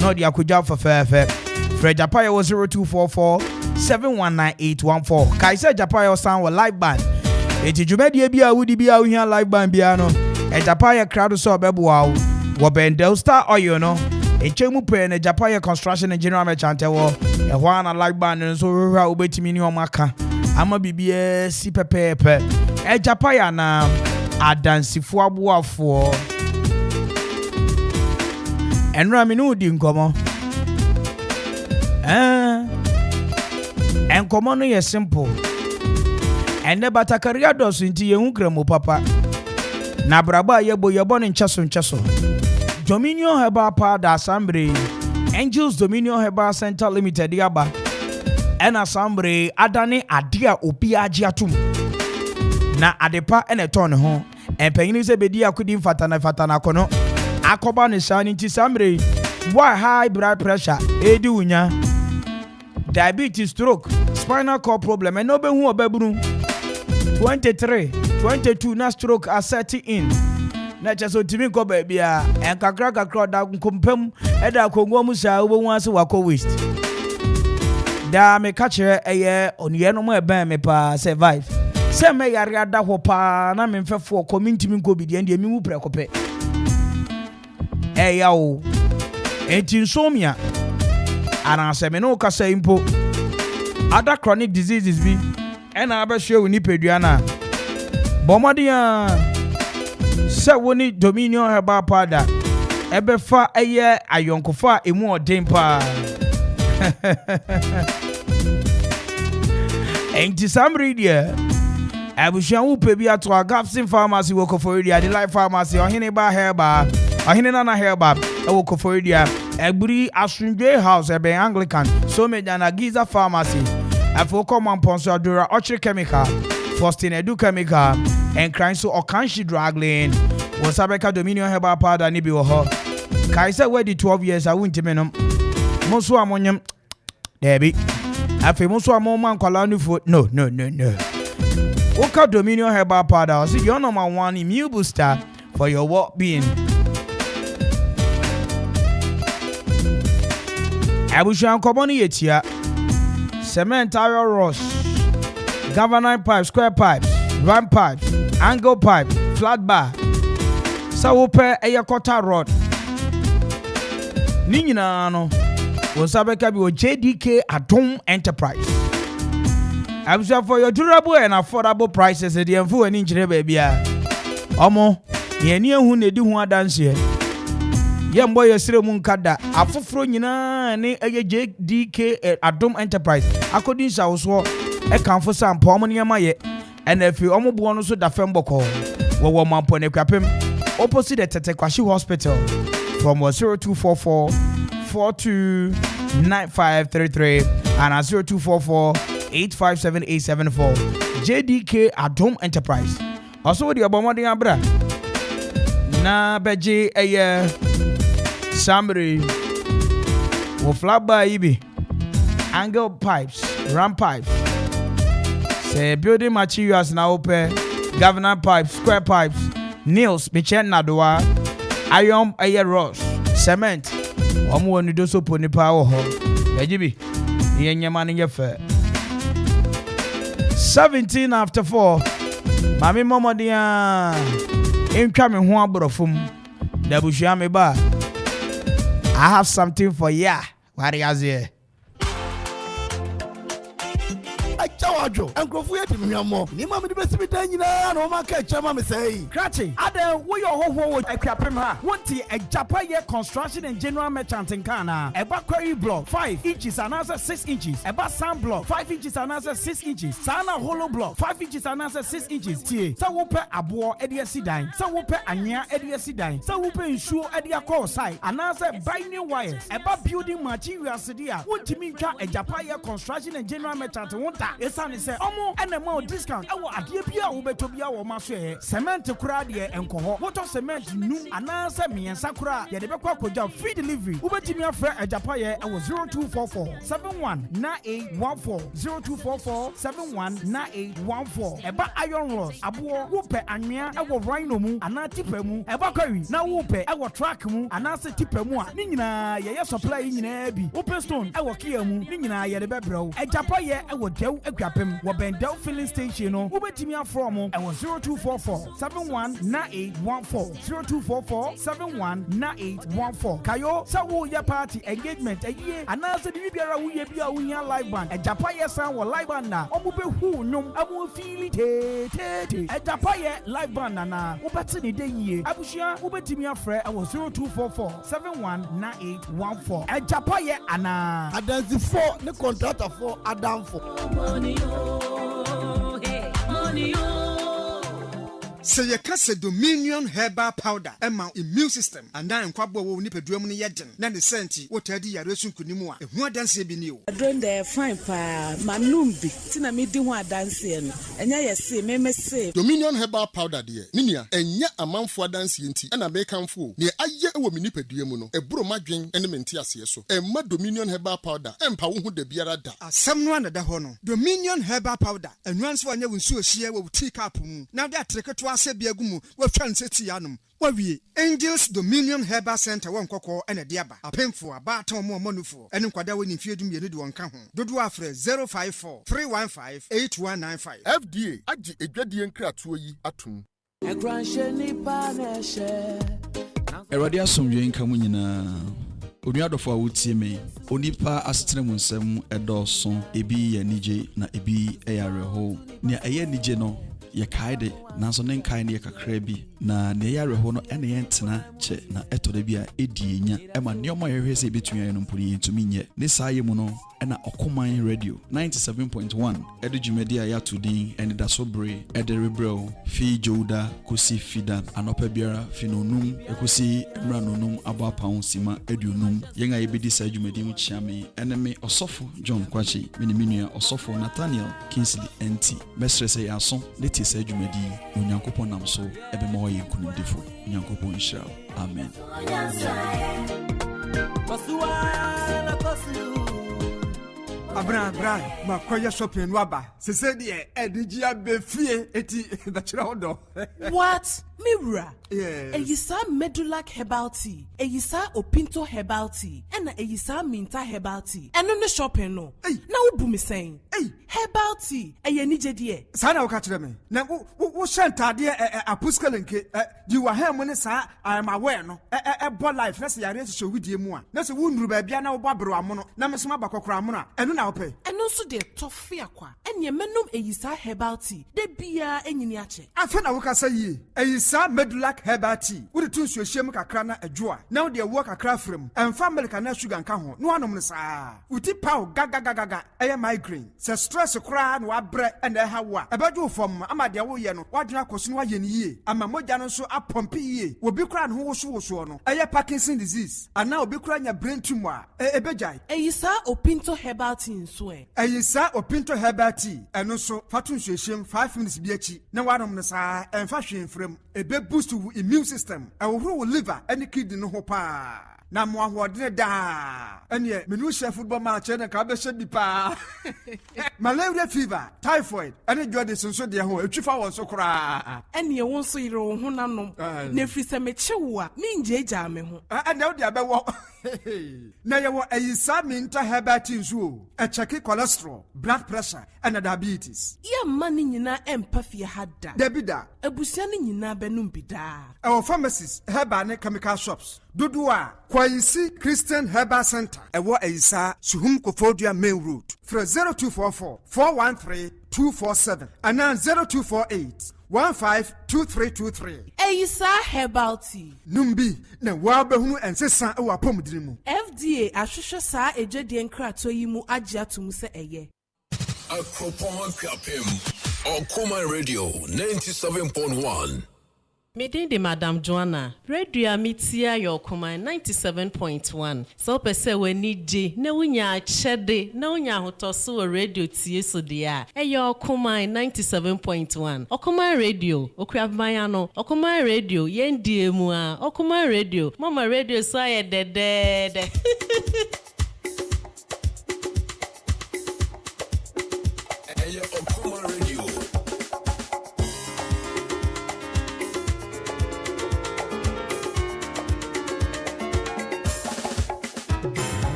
A: no de akogya fefefe for ejapa ye 0244 719814 kai se ejapa ye sound wo live band eti dwumade bia wudi bia wo hia live band bia no ejapa ye crowd so obeboa wo bendel star oil no echemu pe na ejapa construction and general merchant wo ehwa na live band nso hwa obetimi ni omaka ama bibie si pepepe ejapa ya na adansifo aboafo enra mi no di nkomo enkomo no ye simple ene batakaria dosu nti ye hu kremo papa na braba yebo ne ncheso Dominion Herbal Powder Assembly Angels Dominion Herbal Center Limited yaba en assembly adane adia obi agiatum na adepa ene ton ho empanyini se bedi akudi fatana kono akoba ne sani nti samre why high blood pressure edi unya diabetes stroke spinal cord problem and obe hu obebunu 23 22 na stroke are setting in na cheso timi ko ba bia enkakra da nkompam eda kongo musa obo ase wako waste da me ka kire eye onye no mo ebe me pa survive se me yare ada ho pa na me mfefo community mi ko bi de mi wu prekope eya o enti insomnia ana se me no ka say impo other chronic diseases bi ena abehwe woni pedua na bomodia se woni Dominion Herbal Powder ebefa eye ayonkofa emu odempa enti samri dia abushia upe bi ato Agapsin Pharmacy Wokoforidia the Life Pharmacy ohine ba herba ohine nana herba Wokoforidia egburi Asunjwe House ebe Anglican so medana Giza Pharmacy afo Okoman Akwaaba Orchid Chemical Faustin Edu Chemical and crying so Okanshi Dragline was Sabeka Dominion Herbal Powder ni bi wo ho kai say we di 12 years I won't menom monso amonyam debi afi monso amon kwala nufu no Oka Dominion Herbal Powder see your number one immune booster for your well-being abushan komoni yetia cement iron rods galvanized pipe square pipes round pipe angle pipe flat bar sawope eyakota rod ni nyina no wonsabeka bi o JDK Adom Enterprise abusha for your durable and affordable prices e dey mfu ani ngire ba bia omo ye ni ehu na di hu adanse ye mbo ye sire mu nkada afoforo nyina ne eye JDK Adom Enterprise according to e kanfo sampo omo ne ma ye enefi omo bo no so da femboko wo mampo ne kwapem opposite the Tetekwashi Hospital from 0244 429533 and 0244 857 JDK Adom Enterprise. Also with the Obamadi Abra na beji eye Samri wo flat bar ibi angle pipes ram pipes say building materials na open governor pipes square pipes nails Michen Nadoa iron air rods cement omo wonu do so poni pa wo ho ejibi yenyama ne yefe 17 after 4 mami momodia entwa me ho aborofum da bushia me ba I have something for ya wari azie
K: wadwo enkrofo yɛ timhwammo ni ma me de besi bidan nyina na o ma ka chama me sei
A: Krachi, Adam, we your whole equipment ha. Wanti a Japaye construction and general merchant in Ghana. Eba quarry block 5 inches and answer 6 inches. Eba sand block 5 inches and answer 6 inches. Sana hollow block 5 inches and answer 6 inches. Tie. Sa wope abo edia sidine. Sa wope anya edia sidine. Sa wope ensure edia call side. And answer binding wires. Eba building materials sedia. Wanti minka a Japaye construction and general merchant wonta. Esani say omo enemo discount. Ewo adie bia wo betobia wo maso cement kura de enkoho. Water cement nu anansa miensa kura ye de bekwa koja free delivery. Ubetimi afre Japaye ewo 0244 719814 0244 719814. Eba iron rods abo wope anwea ewo rhino mu anatipa mu eba kwari na wope ewo track mu anansa tipa mu a ni nyina ye supply nyina bi. Open stone ewo kia mu ni nyina ye de bebrew. Japaye ewo dew akwapem wo bendel filling station no. Ubetimi afro mu ewo 0244 719814 0244 719814. Kayo sa wo ya party engagement aye anase di biara wo ye bia wo nya live band Japaye san wo live band na omo be hu nyom amo feel te Japaye live band na wo beti ni de yie abushia wo betimi afre ewo 0244 719814 Japaye ana
K: adansi for ne contractor for adam for
D: Money oh, hey, money oh.
L: Say ye kase Dominion herbal powder ema immune system and then kwabo wo nipadua mu ne yeden na ne senti wo tadi yare sunkunimu a ehu adanse bi ni o
M: adron dey fine pa manum bi tina me di ho adanse no enya ye se me se
N: Dominion herbal powder de ninia enya amanfo adanse enti na be kanfo ne aye ewo me nipadua mu no eburo madwen ene menti ase so emma Dominion herbal powder empa wo hu da biara da
L: asem no anada ho no Dominion herbal powder enwanso anya wonsu ohie wo tea cup mu na da treketo ase biagumu wo twa nseti yanum wawie Angels Dominion Herbal Center won kokko ene de aba apemfo aba ton mo manufo ene nkwada woni mfiedum ye ne de won ka ho dodo afre 054 315 8195
N: FDA agi edwadie nkratoɔ yi atum
F: ekranhye nipa na ehye
O: Eradi asomdwe nka mu nyina onuadofo a wotie me onipa asetere mu nsɛm ɛdɔɔso ebi yɛ nigye na ebi ɛyɛ awerɛho nea ɛyɛ nigye no ye kaide nanso ne nkae ne kakra bi na ne yare ho no ene yentena che na etode bi a edi nya ema neoma yehwe se betumi ayo no mpuri yentumi nye ne saaye mu no ena Okoman Radio 97.1 edu jumedi a yatudin ene da sobre ede rebrel fi joda kosi fida anopa biara finonum ekosi emranonum aba paun sima edunum yenga yebedi sa jumedi mu chiame ene me osofo John Kwachi miniminu osofo Nathaniel Kingsley NT mesrese yaso ne ti sa jumedi onyankopon nam so ebe mo ye kunimdefo onyankopon nhyira amen
L: Abra makoya shopping waba sese de edigia befie eti bachira hodo
M: What? Mirror.
L: Yes.
M: Eyisa Medulac herbal tea. Eyisa Opinto herbal tea. And eyisa Minta herbal tea. And on the shopping no. Now what me saying? Herbal tea. Eye nije die.
L: Sana wakachire me. Na wo shanta de apuskelenke di wa ha mo ne sa I am aware no. Bo life na se yare so widie mu a. Na se wo nuru ba bia na wo babro amono. Na me so abakokora amono. Eno na wo pe.
M: Eno so de tofe akwa. Enye menum eyisa herbal tea. De bia enyini ache.
L: Afa na wo kasa yi. Eyisa Medulac herbal tea. Wo de tunsu ehiem kakra na adwoa. Na wo de wo kakra frem. Emfa America na sugar nka ho. No anom ne saa. Uti paw gaga. Eye migraine. Se stress kra na wa bre na ha wa. Ebadwo fom ama de wo ye no. Wadwena koso no wa ye ne yie. Ama mogya no nso apompe yie. Obi kra no wo so no. Eye Parkinson disease. Ana obi kra nya brain tumor. Ebejai.
M: Eyisa Opinto herbal tea nso e.
L: Eyisa Opinto herbal tea. Eno so fatunsu ehiem 5 minutes bi achi. Na wanom ne saa. Emfa hwe frem. Ebe boost your immune system. Ewo liver any kidney no ho pa. Na mo ahodene da. Ene menu share football match na ka be hye bi pa. Malaria fever, typhoid, ene jode sonso de ho etwifa won so kra.
M: Ene won so yire wo ho nanom. Na firi se me kyewo a me njeja me ho.
L: Ene wo de abewo. Na ye wo eyisa Minta herbal tea nso. E check cholesterol, blood pressure and diabetes.
M: Ye mani nyina empa fie hada.
L: Debida.
M: Ebusia ni nyina benum bida.
L: Our pharmacies, herbal and chemical shops. Dodo a Kwaisi Christian Herbal Center. Ewo Eisa Suhum Kofodia Main Road. For 0244 413 247 and now 0248 152323.
M: Eyisa Herbal Tea.
L: Numbi na wabehunu ensesa ewa pomudirimu.
M: FDA ahwehwe saa ejedi enkrato yi mu agye atum se eye.
C: Okoman Okoman Radio 97.1.
P: Midin de Madam Joanna, Radio Mitia Okoman 97.1. So pese we nije, ne unya chede, ne unya hotoso radio tie so dia. Okoman 97.1. Okoman Radio, Okuabayano, Okoman Radio, yendi emu a, Okoman Radio, Mama Radio so aye de.
C: Okoman Radio.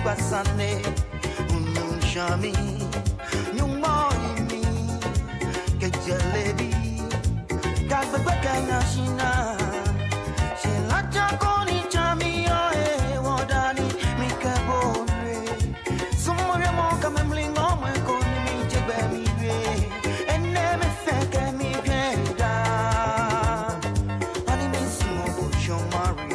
F: Basane ununshami nyumoini kejelebi kagbegbekan shina shelaja koni chami yo wodani mikebore sumore mo kamemlingo mwe koni mi jegbe mi re enne me feke mi genda ani mi sumo bo shomari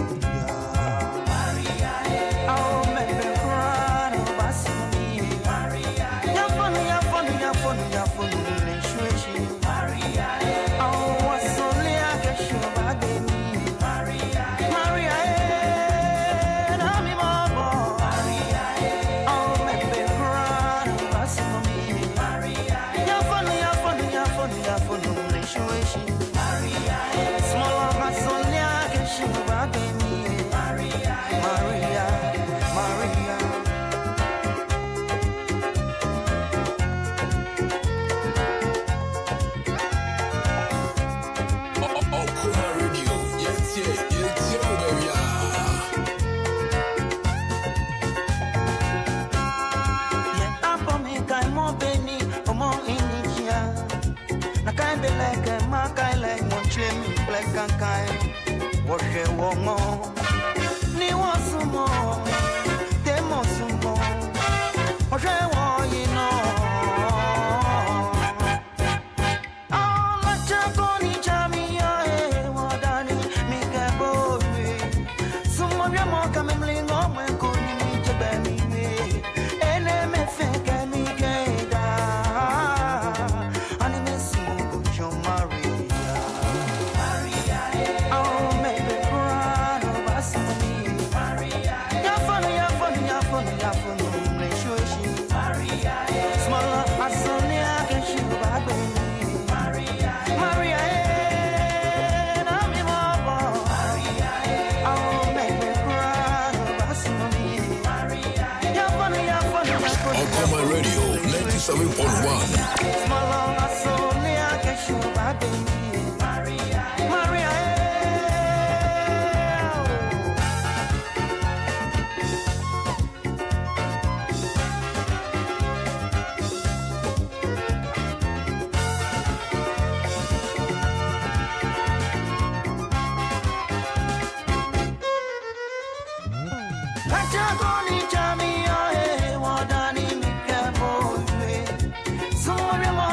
F: ni wasumo temo sumo oje wo yino ala chako ni chami yo wadani mikabo sumo ya mo kamemlingo mwe kuni mi jebe mi ene me feke mi keda ani me sumo chomari
C: Okoman Radio 97.1.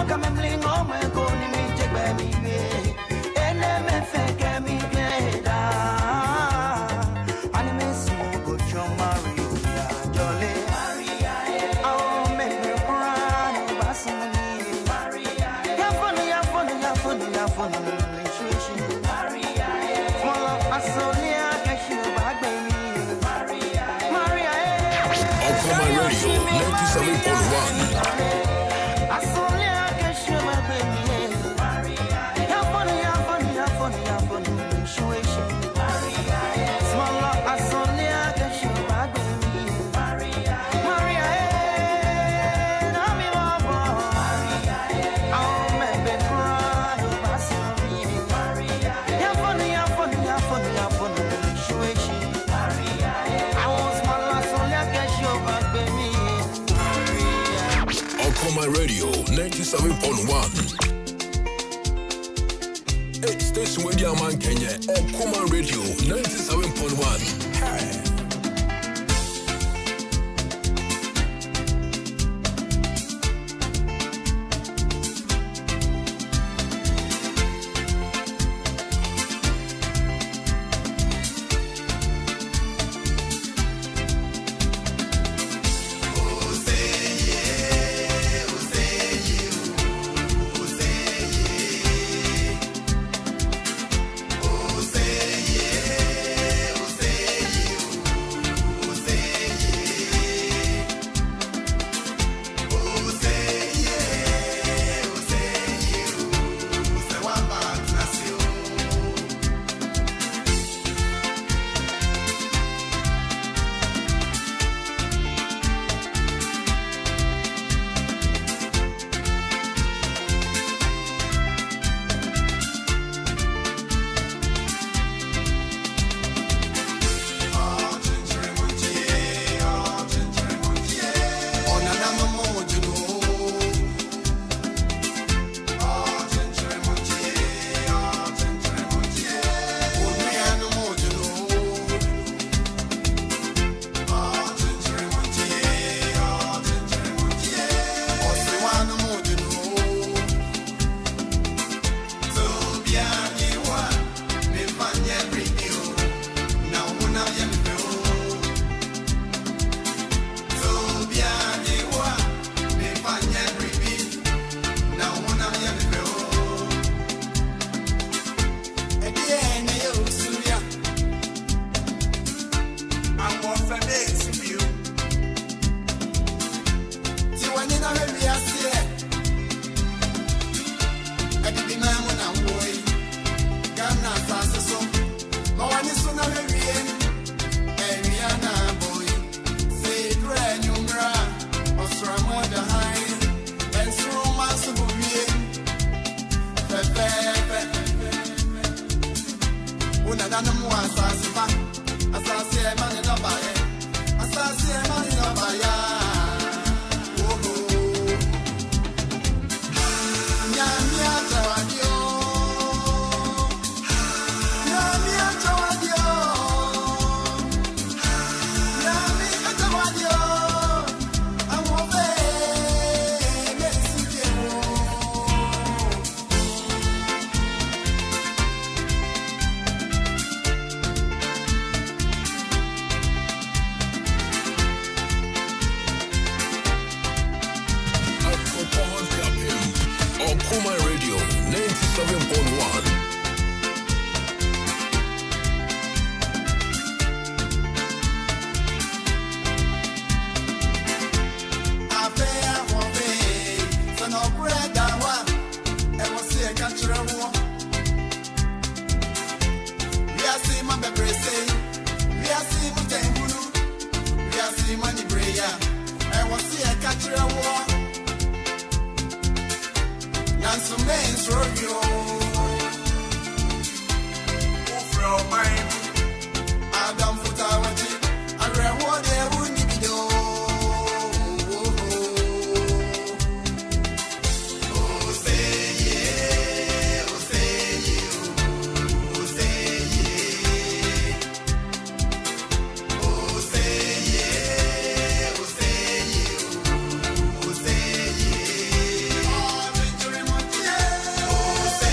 F: Come and bling on my go, me take baby.
C: Okoman Radio 97.1. Hey, station where the man Kenya. Okoman Radio 97.1. Hey. Okoman Radio 97.1.
F: Oh,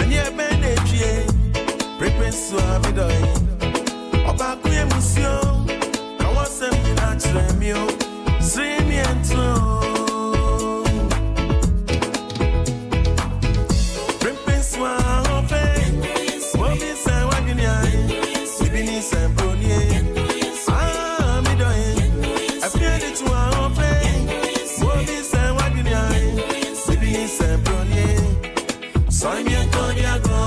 F: Anye benefie, prepare suave doi. Oba kuye musio, kawasem yina tremio, sremiento. Prepare suave, wobi se waginya, sibini se bronier. Ah mi doi, afia de tuave, wobi se waginya, sibini se bronier. Soy bien codiago.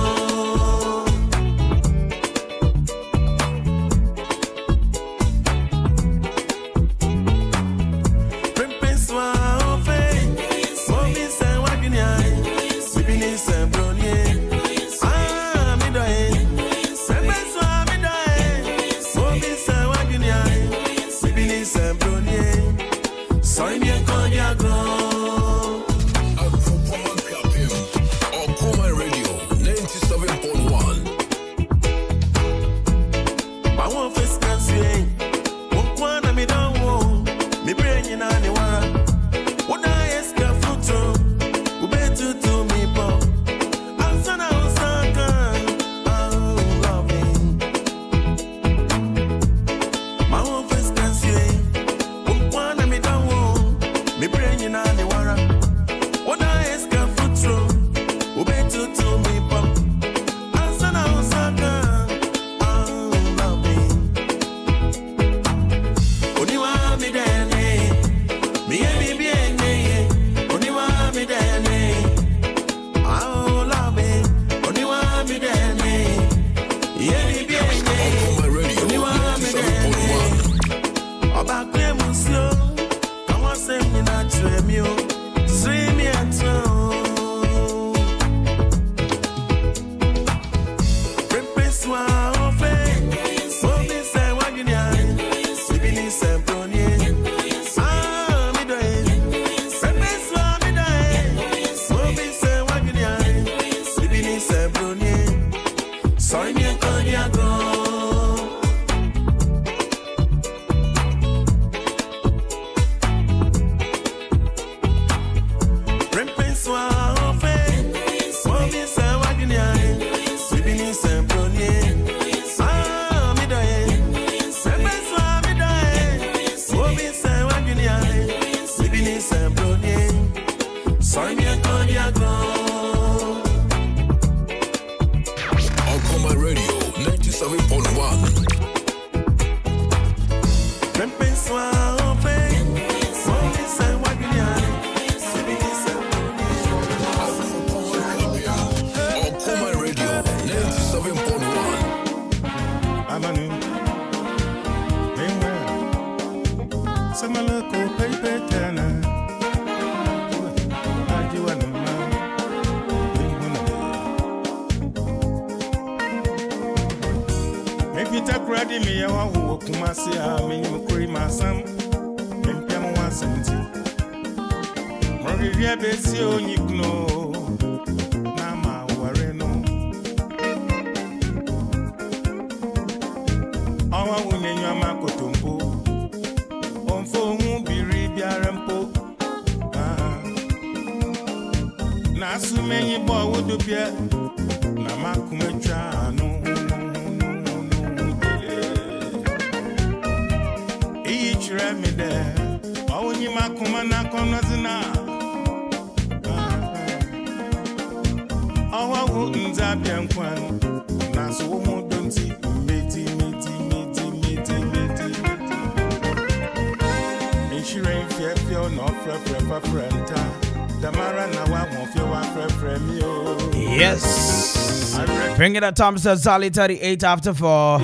A: Yes. Bringing the time to Sally 38 after 4.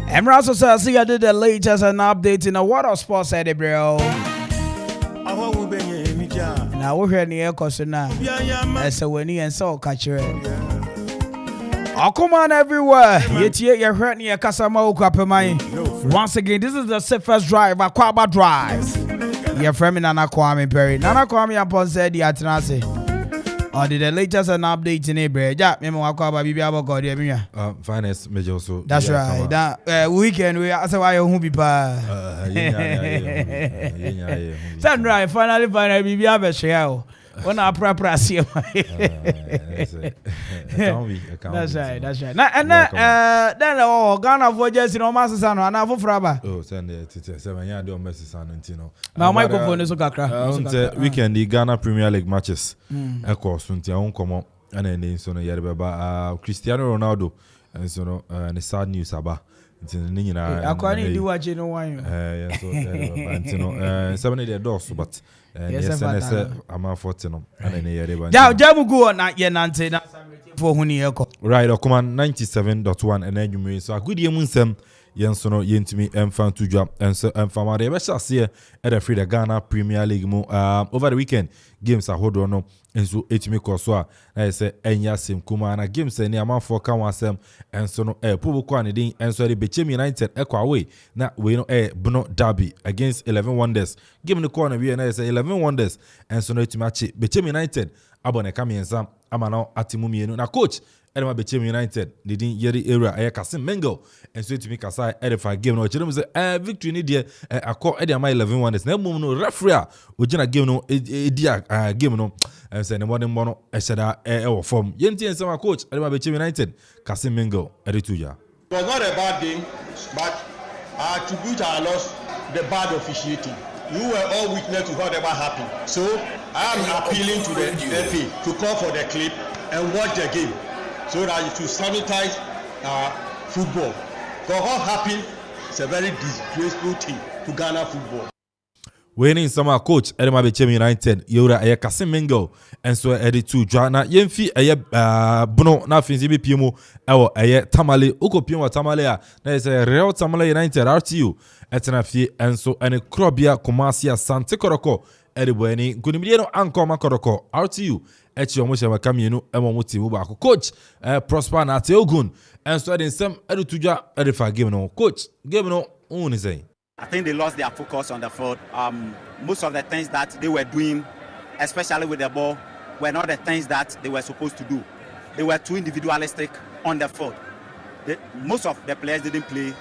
A: Emra also says, see, I did the latest and update in the world of sports, Eddie, bro. Now we're here in the air question now. As a winning and so catch it. Oh, come on, everywhere. Yet, you're hurting your Kasama Okapamai. Once again, this is the safest drive, Akwaaba Drive. Your friend Nana Kwame Mpere. Nana Kwame upon said the Atanase. Or did the latest an update in April? Yeah, Memo Akwaaba Bibi Aboko, dear.
Q: Finest major also.
A: That's right. That weekend, we asked why you be pa. Sandra, finally, Bibi Abeshao. When I press you. That's right. Now, and then Ghana for just in Oma's son and Avo Fraba.
Q: Oh, send it to 7 years, don't mess with San Antino.
A: Now, microphone is a
Q: weekend, the Ghana Premier League matches. Of course, when you come up and then so Cristiano Ronaldo and so and sad news about.
A: I can't do what you know why.
Q: Yes, so 7 years doors, but yes, I'm a 14 and then
A: Jamugo not yet Nancy for Huniako.
Q: Right, Okoman 97.1 and then you may so a good year Munsem. Yensono yentimi enfan to job and so enfamade we shall see at the free the Ghana Premier League over the weekend games are hold on and so etimi koswa na say enya sim kuma na games ni amanfo kan wasem and so no pubu kwa ne din and so the Bechem United ekwa away na we no Bono Derby against 11 Wonders game no kwa na we na say 11 Wonders and so no etimi achi Bechem United abone kamiensa amana atimumienu na coach Edema Bechem United, the Yeri area, Kasim Mengo, and so to me, Kasai edify game. No, Chilum say, victory need a call Edema 11 1 is no moon referee, which in a game no, a game no, and say, the morning mono, I said, form. Yenti and some coach, Edema Bechem United, Kasim Mengo, Edituja.
R: It was not a bad game, but I attribute our loss the bad officiating. You were all witness to whatever happened. So I am appealing to the FA to call for the clip and watch the game, so that to sanitize football. Because what happened is a very disgraceful thing to Ghana football.
Q: Winning summer coach Edema Bechem United, Yura Kasim Mengo, and so Eddie to Jana Yemfi Bono na Finzi BPMO, our Tamale, Ukopima Tamalea, there is a real Tamale United RTU, Etanafi, and so and a Krobia Kumasia Sante Koroko, Eddie Bueni, Gunimiano Anko Makoroko, RTU. Echiyomusha makamyenu emomuti mubako coach Prosper na Teogun and so in some edutuja edifa game no coach game no uni say
S: I think they lost their focus on the field. Most of the things that they were doing, especially with the ball, were not the things that they were supposed to do. They were too individualistic on the field. Most of the players didn't play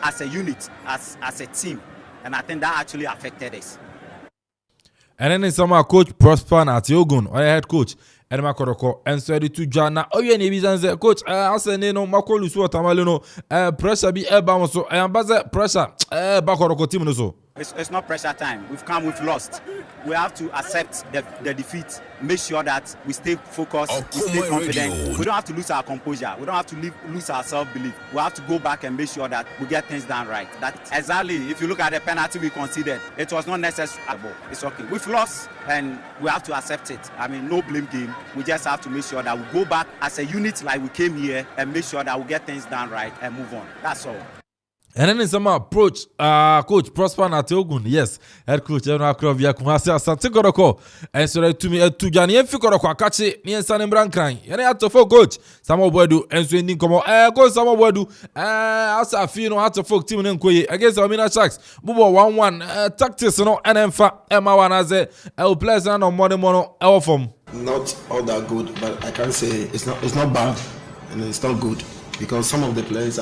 S: as a unit, as a team, and I think that actually affected us.
Q: And then in summer coach Prosper na Teogun or head coach Edema Koroko and so to Jana Oye Nebizanze coach Asene no Makolu so Tamalino pressure be eba so ambaze pressure Bakoroko team no so.
S: It's not pressure time. We've lost. We have to accept the defeat. Make sure that we stay focused, we stay confident. We don't have to lose our composure. We don't have to lose our self-belief. We have to go back and make sure that we get things done right. That exactly, if you look at the penalty we conceded, it was not necessary. It's okay. We've lost and we have to accept it. I mean, no blame game. We just have to make sure that we go back as a unit like we came here and make sure that we get things done right and move on. That's all.
Q: And then in some approach, coach Prosper na Teogun, yes, head coach Edema Krobia Kumasi Asante Koroko, and so to me to Jani Fikoroko Akachi, Nian Sanembran Crying, and I had to folk coach, Samo Bodu, and so in Nikomo, coach Samo Bodu, as I feel no how to folk team in Nkwe against Amina Sharks, Bubo 1-1, tactics no, and then Emma Wanaze, El Pleasant or Mono, El Form.
T: Not all that good, but I can't say it's not bad and it's not good because some of the players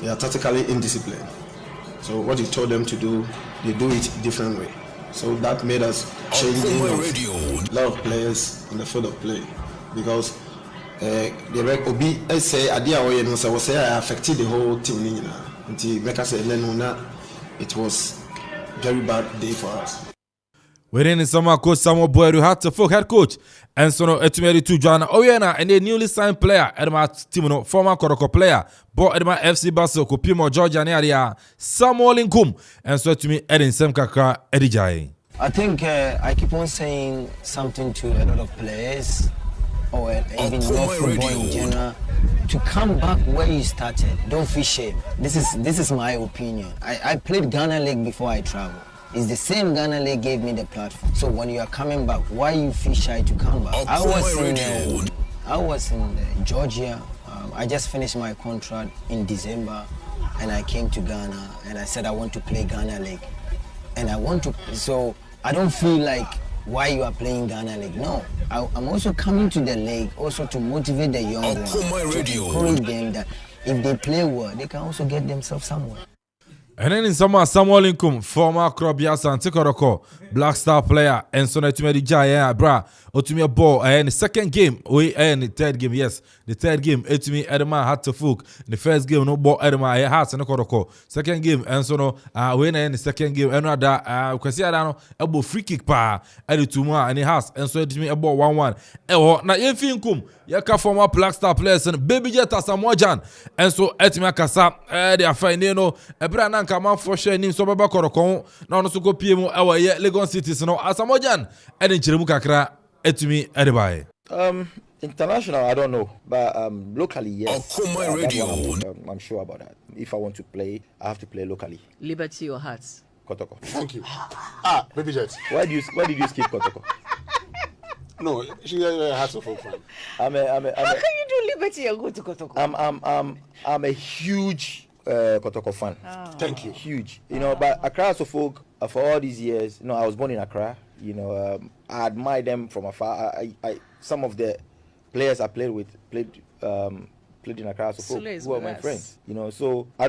T: they are tactically indisciplined. So what you told them to do, they do it different way. So that made us change a lot of players in the field of play because the Obi say idea way and so say I affected the whole team. Until make us say it was very bad day for us.
Q: Within the summer coach Samuel Boyd had to folk head coach and so no etumeri to Jana Oyena and a newly signed player Edema Timono former Koroko player bought Edema FC Basel Kopimo Georgia area Samuel Inkum and so to me Edin Semkaka Edijai.
U: I think I keep on saying something to a lot of players or even your football in general to come back where you started. Don't feel shame. This is my opinion. I played Ghana League before I traveled. It's the same Ghana League gave me the platform. So when you are coming back, why you feel shy to come back? I was in Georgia. I just finished my contract in December, and I came to Ghana, and I said I want to play Ghana League, and I want to. So I don't feel like why you are playing Ghana League. No, I'm also coming to the league also to motivate the young ones, to encourage them that if they play well, they can also get themselves somewhere.
Q: And then in summer, Samuel Lincoln, former Krobia Santikoroko, Black Star player, and so to me the Jaya, bra, or to me a ball, and the second game, and the third game, yes, the third game, to me Edema had to fook. The first game, no ball, Edema, I had Santikoroko. Second game, and so no, when in the second game, and that, because I don't know, elbow free kick pa, and the two and he has, and so to me a ball 1-1. And now, if you come, Yaka former Black Star players and baby jet as Samojan, and so Etima Kasa, they are finding no, a brand come out for sharing so Baba Korokon, now no so go PM our Legon cities, no as Samojan, and in Chiribukakra, etimi Edibai.
B: International, I don't know, but locally, yes.
C: Okoman Radio.
B: I'm sure about that. If I want to play, I have to play locally.
V: Liberty or Hearts?
B: Kotoko.
N: Thank you. Baby Jet.
B: Why did you skip Kotoko?
N: No, she has a full fan.
V: How can you do Liberty and go to Kotoko?
B: I'm a huge Kotoko fan.
V: Oh.
B: Thank you. Huge. You know, but Accra folk for all these years, you know, I was born in Accra. You know, I admire them from afar. I some of the players I played in Accra folk who are my friends. You know, so I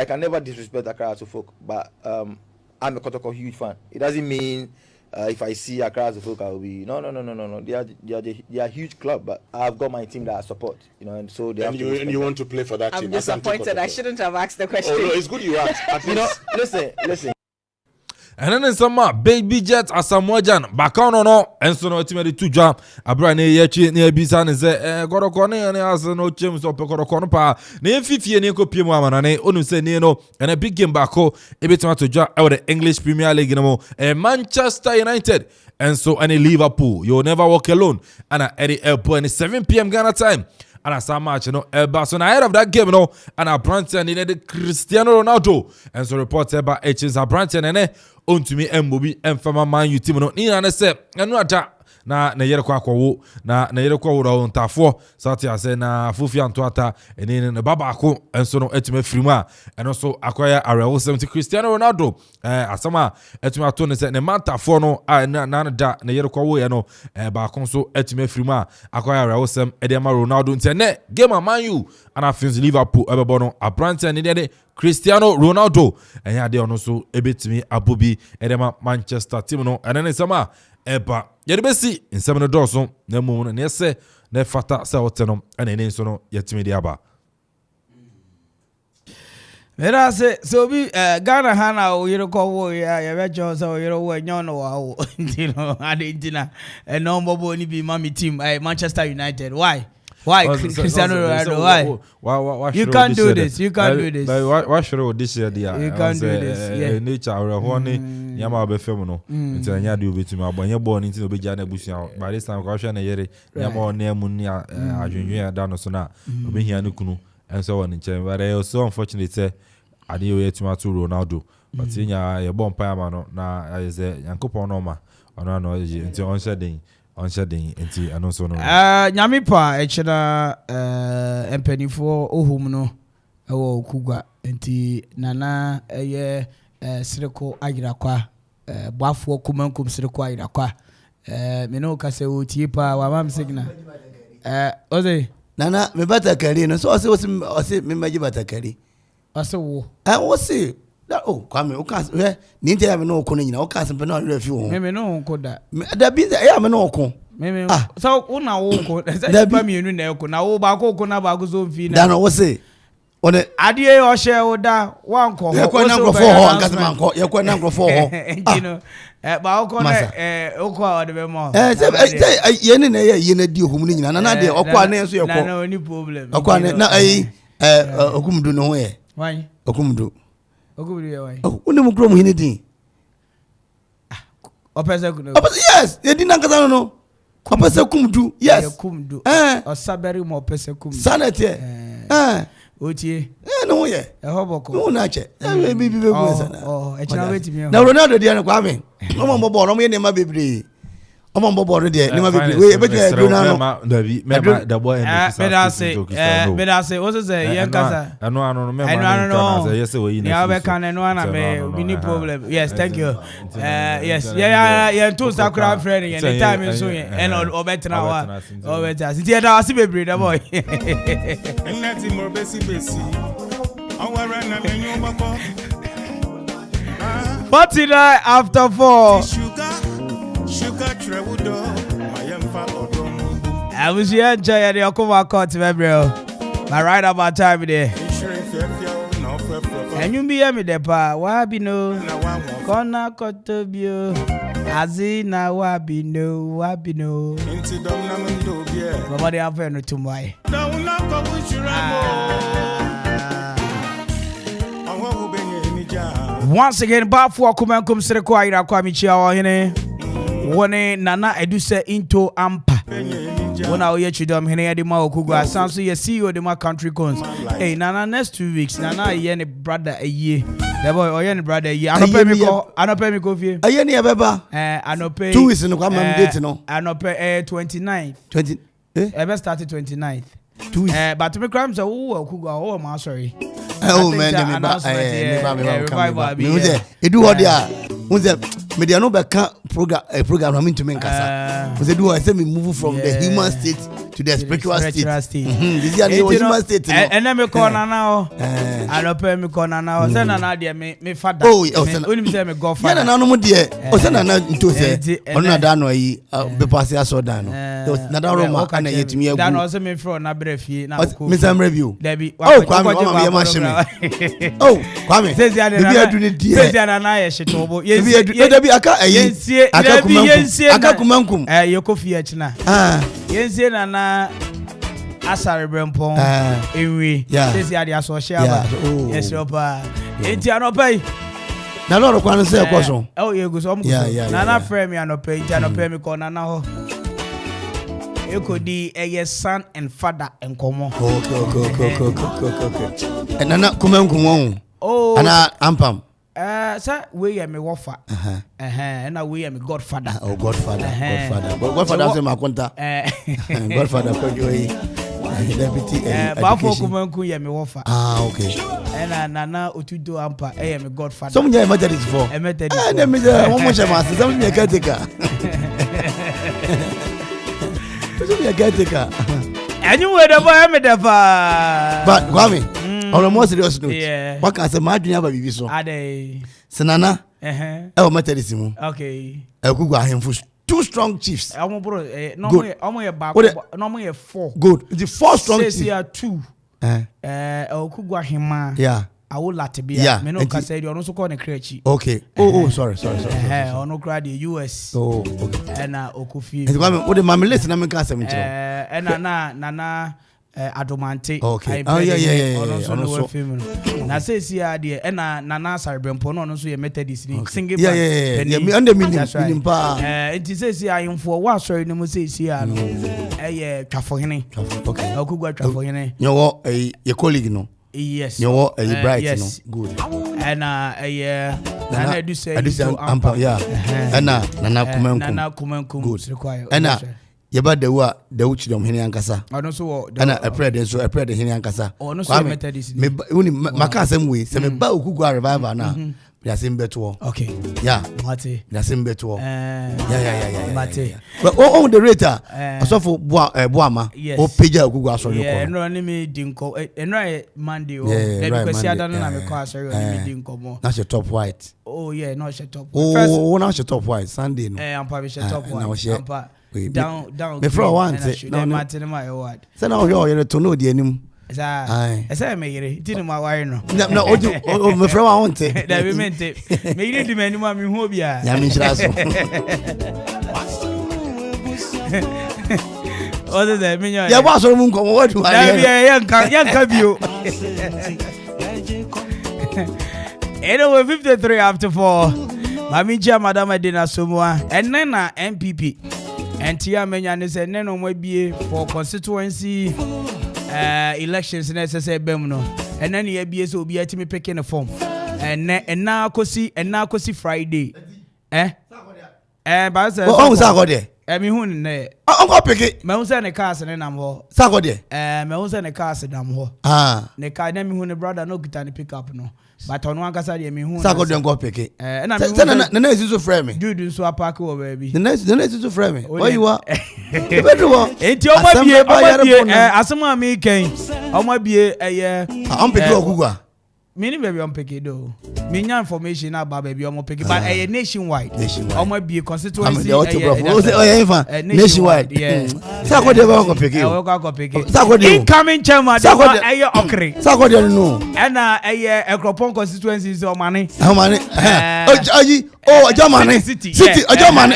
B: can never disrespect Accra folk, but I'm a Kotoko huge fan. It doesn't mean if I see Accra folk, I will be no. They are a huge club, but I've got my team that I support. You know, and so they have to.
N: And you want to play for that team?
V: I'm disappointed. I shouldn't have asked the question.
N: Oh no, it's good you asked.
B: You know, listen.
Q: And then in summer, baby jet as Samojan, back on no, and so no team to jump. A brand new near Bisan is a Gorokone and has no James or Pecoroconpa. Near 50 and Nico Pimuamane, Onuse Nino, and a big game back home, a bit to jump out the English Premier League, and Manchester United. And so any Liverpool, you'll never walk alone. And at Eddie Airport, and 7 p.m. Ghana time. And I saw match, Barcelona ahead of that game, and our Branton needed Cristiano Ronaldo. And so reported by H's Branton and on to me and Bobby and Fama Man, you Timo, Nina, said, and what that. Na yere kwa wo na yere kwa wo ntafo sati ase na fufi antoata eni ne baba ko enso no etume frima eno so akoya arewo 70 Cristiano Ronaldo asama etume ato ne se ne mantafo no na da na yere kwa wo ye no ba kon so etume frima akoya arewo 70 edema Ronaldo ntene game Man U ana fins Liverpool ebebo no Abrante ne de Cristiano Ronaldo enya de ono so ebetimi abobi edema Manchester team no enene sama eba yɛrebɛsi nsɛm no dɔɔso na mmom no neɛ sɛ na ɛfata sɛ wote no ɛna ɛne nso no yɛtumi de aba
A: Mera se so bi Ghana hana o yero ko wo ya yɛbɛkyɛ sɛ o yero wo nyɛ no wa wo ntino ade ntina ɛno mbɔbɔ ni bi mami team Manchester United why Cristiano Ronaldo why you can't do this
Q: why should this year dia
A: you can't do this
Q: nature ho ne yama be fam no ntia nya de obetumi abanye ball ntia obegya na busia by this time ko hwe na yere yama on na mu ni adwendwen da no so na obehia ne kunu enso won nche but so unfortunate say ade yo yetuma to Ronaldo but nya ye bomb pa ma no na ayeze yankopon no ma ono no ntia on shedding enti anonso no
A: nyame pa echena empanifo ohum no ewo kugwa enti nana eye sireko ayirakwa boafo kumankum sireko ayirakwa me no ka se otie pa wa mam signal oze
K: nana me batakari no so ose me maji batakari
A: ose wo
K: ose Kwame ukas we ni ntia me no kono nyina ukas mpe no refi wo
A: me no ko da
K: bi ya me no ko
A: me so una wo ko da ba mienu na ko na wo ba ko na ba ko so mfi na
K: da no wo se one
A: ade e o hye wo da wan ko
K: ho ko na nkrofo ho ankas man ko ye ko na nkrofo ho
A: you ba ko na o ko a de be mo
K: ye ni na ye na di ohum ni nyina na de o ko na so ye ko
A: na no ni problem
K: o ko na okumdu no ho ye
A: why
K: okumdu
A: ye why
K: uni mu krom hini din
A: opese kuno
K: yes ye din nankasa no opese kumdu yes
A: kumdu osaberi mo opese kumdu
K: sanete
A: otie
K: no ye
A: hoboko
K: no na che bi be go sana
A: echina wetimi
K: na Ronaldo dia ne Kwame no mo bobo no mo ye ne ma bebre omo bobo no dia ne ma bebre we betre Ronaldo
Q: David me da boy and
A: me da say o say yen kasa
Q: no me ma say yes we
A: ya be kan no na me we need problem yes thank you yes yeah to sakura friend yen time so yen and obetra wa obetra sinti da asi bebre da boy
W: enati mo besi awara na menyu bako
A: 49 after 4. I was here enjoying the Okoman Akwaaba, bro. My right about time there. And you be me there, pa. Wabi no. Kona kotobio. Azina wabi no. Nobody have no to my. Once again, back for Okoman come to the choir. Kwame Mpere A.K.A. One nana eduse into ampa. When I hear chidom hene de ma okugwa sanso ye CEO de ma country cons. Hey nana next 2 weeks nana ye ne brother a year. The boy oye ne brother a year. Anope mi ko fie.
K: Aye ne beba.
A: Anope
K: 2 weeks no kwa mam date no.
A: Anope 29.
K: 20
A: Ever started 29th.
K: 2 weeks.
A: But to me crime say okugwa ma sorry.
K: Oh man, me do what dia. Me dey no be program na me to me nkasa. We say do I say me move from the human state to the spiritual state. This is the human state.
A: And then me call now. I don't pay me call now. Say na dia me father.
K: Oh,
A: only me say me go father.
K: Yeah na no mo dia. O say na nto say. Ono na da no yi be pass ya so da no. Na da Roma ka na yetumi agu.
A: Da no say me fro na brefie na ko.
K: Me say review.
A: Debi.
K: Oh, Kwame me ma sheme. Oh, Kwame.
A: Say dia
K: na adu ni dia.
A: Say dia na ye shitobo.
K: Debi aka aka kumankum
A: yekofi achina yensie na asare brempon enwi sesi ade asocial ba yes opa enti anopai
K: na loro kwano se ekoso
A: oh yego so mko na frame anopai enti anopai mi ko na ho ekodi eye son and father enkomo
K: okay nana kumankum won ana ampam
A: sir, we are me wafa. And now we are me godfather.
K: Oh, godfather. Godfather say my conta. Godfather deputy.
A: Bafo kumanku ya me wafa.
K: Okay.
A: And nana otudo ampa me godfather.
K: Some you Methodist for.
A: Methodist.
K: Let me say one more chance. Some you caretaker. Some you caretaker.
A: Anyway, the boy me defa.
K: But Kwame. On a more serious note, what can I say? My dream about BB so.
A: Ade.
K: Senana. Methodist.
A: Okay.
K: Could go him for 2 strong chiefs.
A: I'm bro. No back. No 4.
K: Good. The 4 strong chiefs.
A: Here 2. Could go him.
K: Yeah.
A: I will let be. Yeah. Me no can say you also call the Krechi.
K: Okay. Oh, sorry.
A: No cry the US.
K: Oh, okay.
A: And Okufi.
K: And what the mammy listen, I'm in casa.
A: And nana. Adomante.
K: Okay. Oh yeah.
A: Na say see there and nana sarbrempo no so ye Methodist singing.
K: Yeah. Me under meaning pa.
A: It say see I for what sorry no say see no. Twafohene.
K: Okay.
A: Okugwa twafohene.
K: Your colleague no.
A: Yes.
K: Your bright no. Good.
A: And nana do say
K: ampa yeah. And nana kumankum. Good. And yeba dewa de uchi dom hene ankasa
A: ono so
K: ana aprede so aprede hene ankasa
A: ono so Methodist
K: me uni maka asem we se me ba okugwa revival na ya sim beto
A: okay
K: yeah
A: mate
K: ya sim beto yeah
A: mate
K: but on the rater asofo boama o page okugwa so yo
A: yeah no ni me dinko no Monday o dey kwesi adana na me ko asori o ni me dinko mo
K: na she top white
A: oh yeah no she top
K: oh na she top white Sunday no
A: ampa be she top white ampa down
K: me for one
A: no matter my word
K: say na o yo to know the anim
A: esa me yire tinu ma wire no
K: no o me for one te
A: da be mente me yire di mani ma me hu bia
K: ya me nchira so
A: o de me nyo
K: ya ba so mu nko what do
A: I ya yanka bio anyway 53 after 4 mami cha madam Adina Somua and then na MPP and tia menya ne say ne no mabie for constituency elections na say bem no and then ye bie so obi atimi picking the form and na kosi Friday ba say
K: o sa go there
A: me hu ne
K: onko pick
A: me hu say ne cars ne nam ho
K: sa go there
A: me hu say ne cars nam ho ne car na me hu ne brother no kita ne pick up no but on one kasa dey me hu
K: sa go dey go pick
A: na
K: na is so frame me
A: dude so park o baby
K: the next so frame me where you are bedroom
A: enti o ma bie asema me kan o ma bie
K: on pick okugwa
A: me ni baby on pick do Minya information about baby omo pick but a nationwide. Omo be constituency
K: nationwide.
A: Yeah.
K: Sako de ba ko pick you. Sako de
A: incoming chairman
K: Sako de
A: okre.
K: Sako de no.
A: And Ekropon constituency is money.
K: How money? Ajomani. City. Ajomani.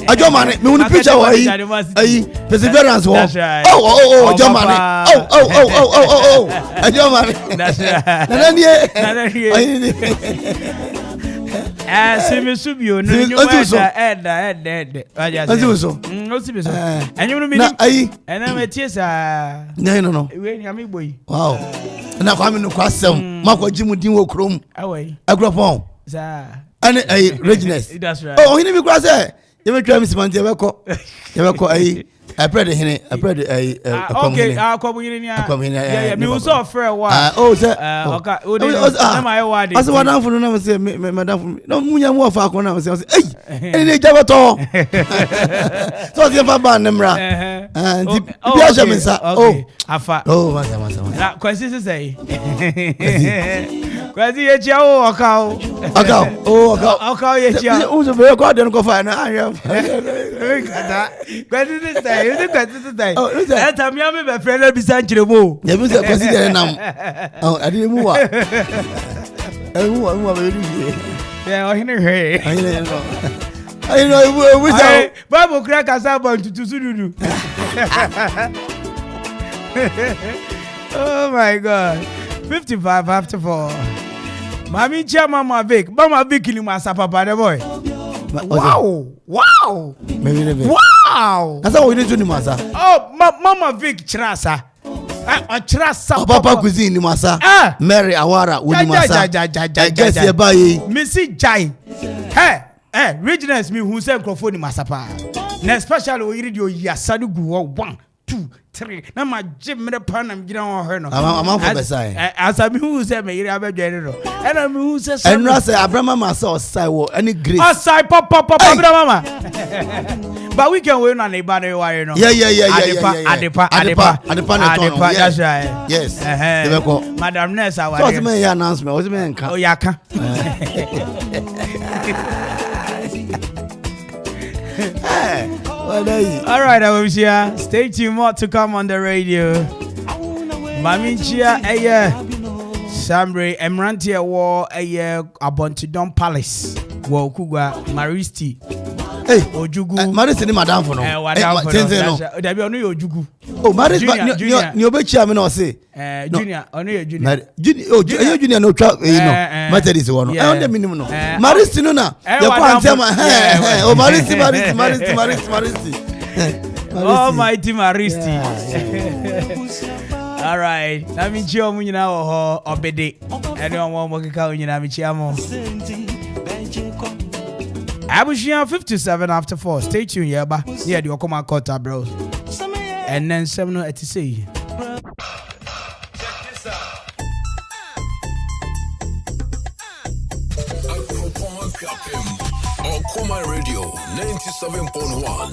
K: Ajomani. Me want picture wa yi. Perseverance wo. Ajomani. Ajomani.
A: That's right. Subio no you and you know and I'm a teaser.
K: No. Wow. Na Kwame no kwasem. Makwa jimu din wo krom.
A: Away.
K: Agropon. And Reginus.
A: That's right.
K: Oh, he never cross it. You may try Miss Monte. I pray the hene. I pray the
A: okay, I'll come in. Yeah, me was off for a while.
K: Oh, sir.
A: Okay.
K: I said, what for no say, Madame. No, Munya more for Akona. Hey, and they never talk. So, the Papa Nemra. And the Piajamin. Oh,
A: Afa.
K: Oh, Massa.
A: Question say. Quasi a chow, a cow.
K: Who's a very god and go find I am.
A: Question this day. Is it today? Oh, that time you have a friend beside you.
K: You must consider them. Oh, I didn't move.
A: Yeah, I
K: know.
A: Bible crack us up on to Sudu. Oh my God. 55 after 4. Mami Chia Mama Vic. Mama Vic in my papa the boy. Wow. Wow. Wow.
K: That's how we need to do masa.
A: Oh, Mama Vic Chirasa. Chirasa.
K: Papa cuisine masa. Mary Awara uni masa. Guess you buy.
A: Missy Jai. Hey, Reginus me who say microphone masa pa. Na especially we read your Yasadu go 1 2 3. Na ma Jim me pan am gina on her no.
K: I'm for beside.
A: As I who say me iri abedwere no. And I who say
K: and no say Abraham masa osai wo any grace.
A: Osai papa Abraham. But we can win on a banner wire no.
K: Yeah.
A: Adepa. That's right.
K: Yes.
A: Madam Nessa.
K: So what's my announcement? What's my
A: oh yaka. All right, I will share. Stay tuned, more to come on the radio. Maminchia, Sambre, Emrantia War, Abontidon Palace, Wokugwa, Maristi.
K: Hey, Ojugu. Maristi, Madame for no.
A: There be only Ojugu.
K: Oh, Maristi, you bet chairman or say.
A: Junior, only Junior.
K: Junior, no truck, matter is one. I want the minimum. Maristi, no, you can't tell my oh, Maristi.
A: Almighty Maristi. All right. Let me chill when you know obede. Anyone want to call you now? Abushia 57 after 4. Stay tuned, yeah, but yeah, the Okoman Akwaaba bros. And then 7 at the sea.
C: Okoman Radio 97.1.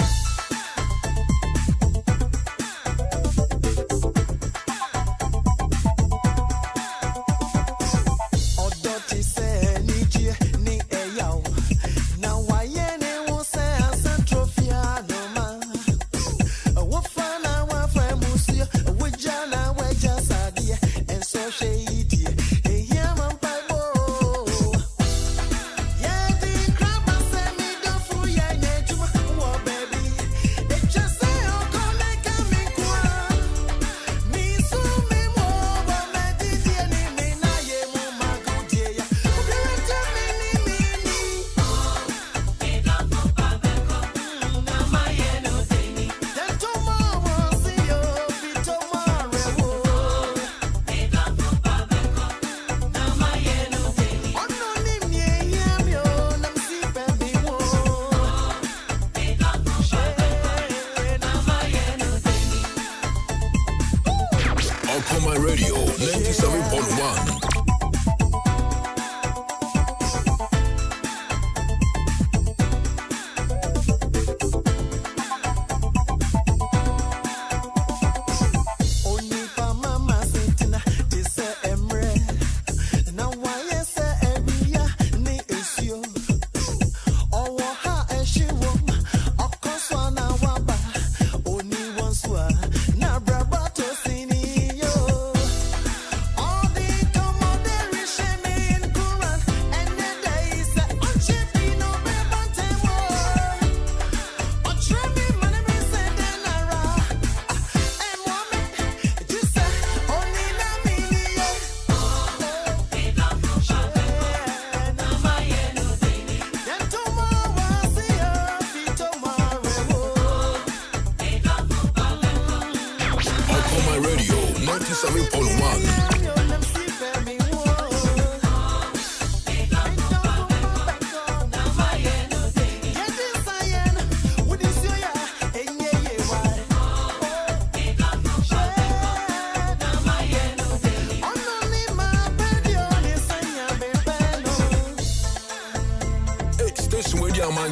C: Okoman Radio 97.1.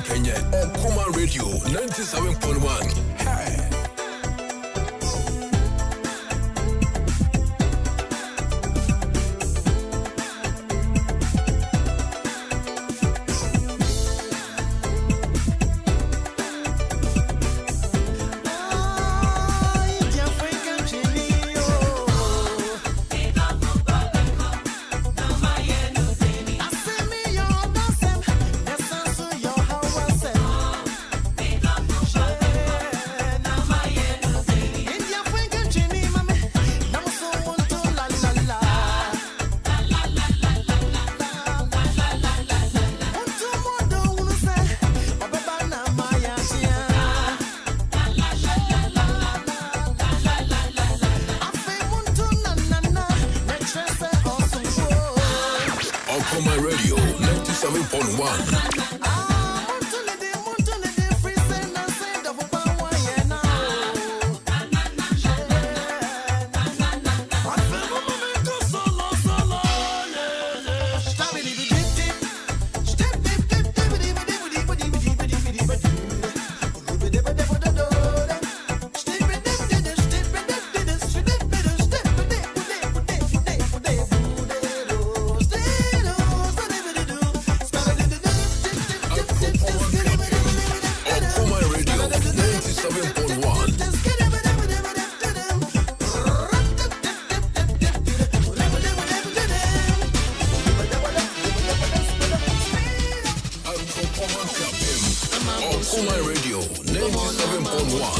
C: Kenya, Okoman Radio 97.1. Hey. Okoman Radio 97.1. Okoman Radio 97.1.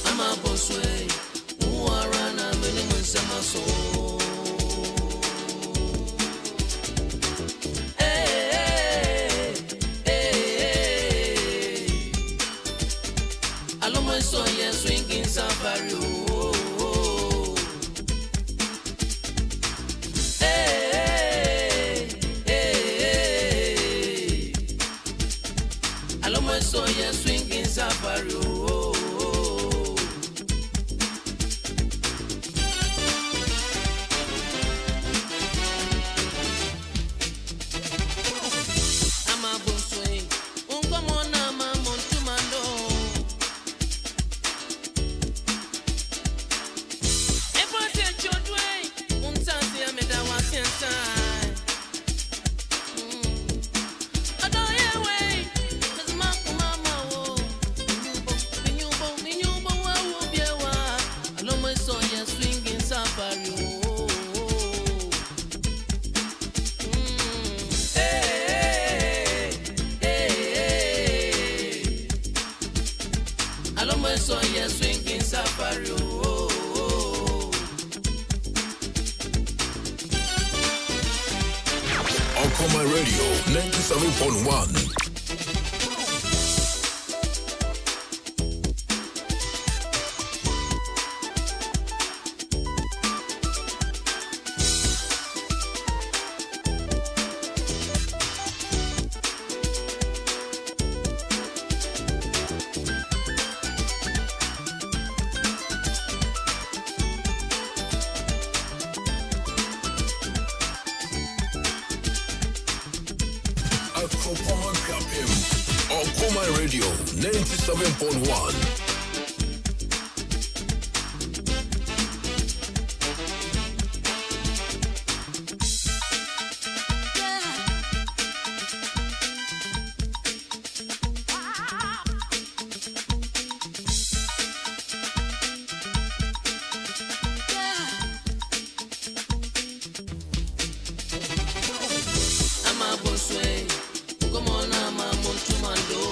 E: I'm a boss way. Who are running minimum summer soul. Hey, hey, Aloma so yes, swinging safari. So yeah, swinging safari. I'm a boss way. Okoman Akwaaba. If I take your way, untansi ameda wasiensa. So yeah, swinging safari.
C: Okoman Radio 97.1. Okoman Radio 97.1.
E: I'm a boss way. Come on, I'm a montumando.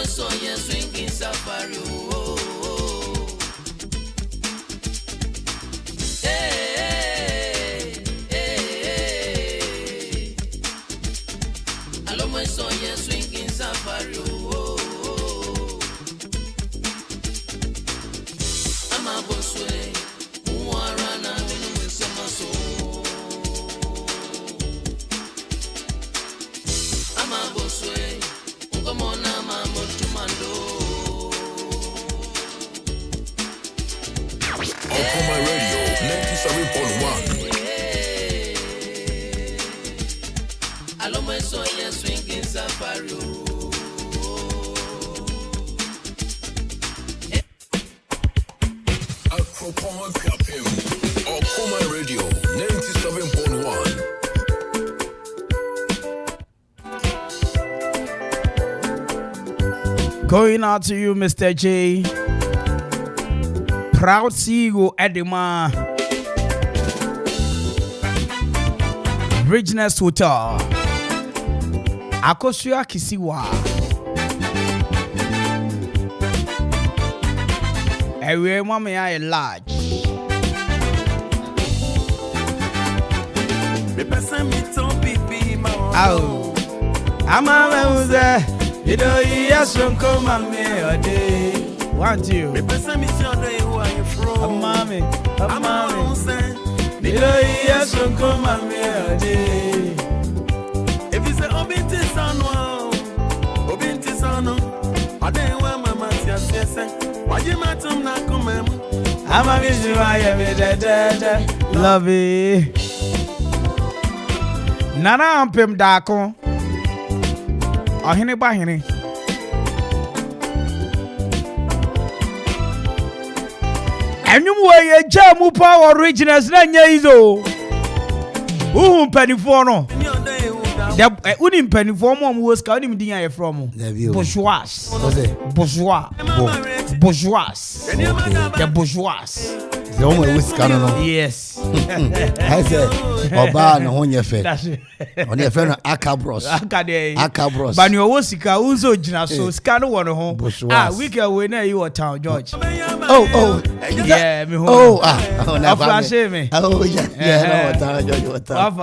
E: son yes swinging safari oh. Alo my son yes swinging safari oh. Ama boswe uarana minu sema so. Ama boswe ungomona mama tumando.
C: Okoman Radio 97.1.
E: Alo my son yes swinging safari oh.
C: Okoman Akwaaba. Okoman Radio 97.1.
A: Going out to you, Mr. J. Proud CEO Edema. Richness Hotel. Akosua Kisiwa. Ewe mama I large. Oh, I'm a you know, yes, come on me a day. Want you? Who are you from? Mommy, you know, yes, come on me a day. If you say Obinti Sano, I didn't want my master. Why you matter not come? I'm a miss you, I am a love it. Nana Ampem Dako. Ahene bahene. Enyum we jamu power originals na nya izo. Penifo no. The unim penifo mo wo ska unim din ya from. Bourgeois. Bourgeois. The bourgeois.
K: The only whisker no.
A: Yes.
K: I say Oba no honye fe. On your friend A.K.A Bros.
A: But you wo sika unzo gina so sika no won ho. We can we na you town George.
K: Oh.
A: Yeah, me ho.
K: Oh,
A: na flash me.
K: Oh yeah, no town George what town.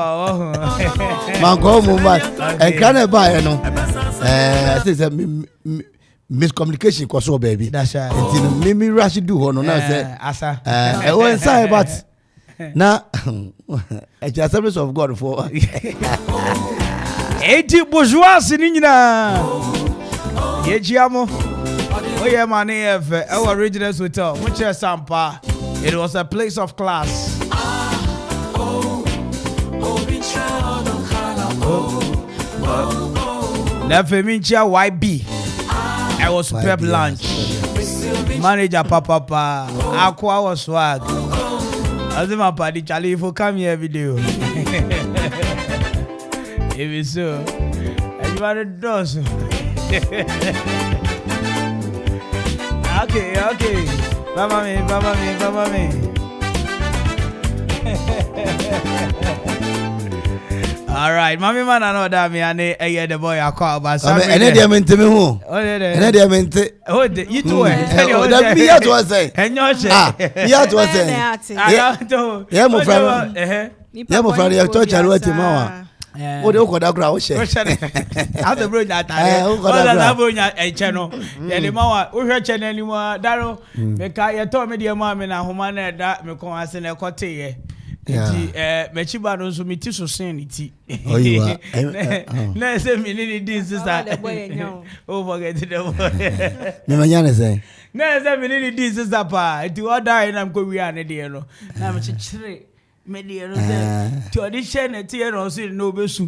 K: Man go mo man. E kan ba no. Say miscommunication kwa so baby.
A: That's right.
K: Until Mimi Rashi do ho no na say
A: asa.
K: When say but na it's the service of God for
A: 80 bourgeois ni nyina. Ye jiamo. Oye mani efe our original hotel. Muche sampa. It was a place of class. Na femincha YB. I was prep lunch. Manager papa Aqua was swag. As my party Charlie if you come here video. If it's so, you want to do so. Okay. Baba me. All right, mommy man, I know that me and the boy I call about.
K: And then they meant to me who? And then they meant to.
A: Oh, you too.
K: That me at was say.
A: And you say.
K: Me at was say. Yeah, my friend. Yeah, my friend. You touch a lot, mama. Oh, they go that crowd.
A: How the bro that? Oh, that bro a channel. Yeah, the mama. We hear channel anymore. Daro. Because you told me the mama na humana that me come as in a cote. Mechiba no so meti so sen iti.
K: Oh you are.
A: Na say me need this sister. Oh forget the boy.
K: Me manya say.
A: Na say me need this sister pa. Iti order na go wi ane de no. Na me chichire me de no say. Ti audition na ti no so no besu.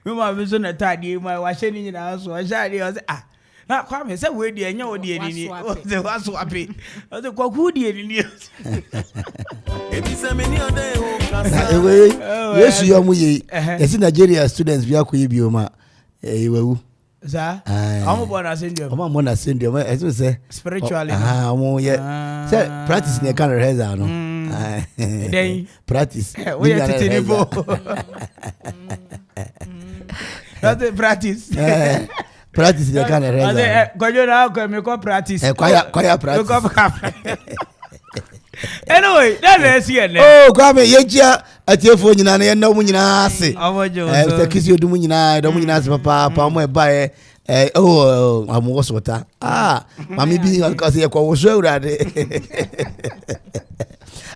A: Me ma be so na tade ma wa hye ni nyina so. Wa hye de o say ah. Na Kwame say we de enya wo de ni. O say wa so ape. O say kwaku de ni.
K: Yes, you are muy. Yes, Nigeria students be akwa bi o ma. Ewewu.
A: Za. I'm born as India.
K: I'm born as India. As we say
A: spiritually.
K: Say practice ne kan rehearsal no.
A: Then
K: practice.
A: We are teaching That's practice.
K: Practice the kind of
A: reza. Kojo na ko me ko practice.
K: Kwaya practice.
A: Anyway, that's here.
K: Oh, Kwame, yenchia atiefo nyina na yenna mu nyina ase. Se kisi odu mu nyina, do mu nyina ase papa mo e bae. Amu sota. Mami bi ka se kwa wo so urade.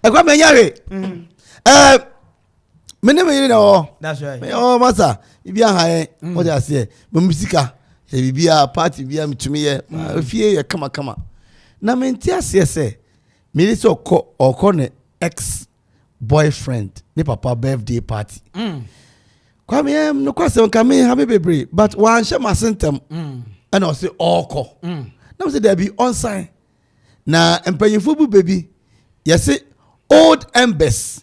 K: Kwame nyare. Meneme yiri na o.
A: That's right.
K: Masa, ibi aha what I say. Me musika, e bibia party bia mitumi ye. Fie ye kama. Na menti ase se. Me so oko ne ex boyfriend ne papa birthday party. Kwame no kwase kame happy baby but wan share my symptom. And I say oko. Now say there be on sign. Na empanyinfo bu baby. Yes say old embers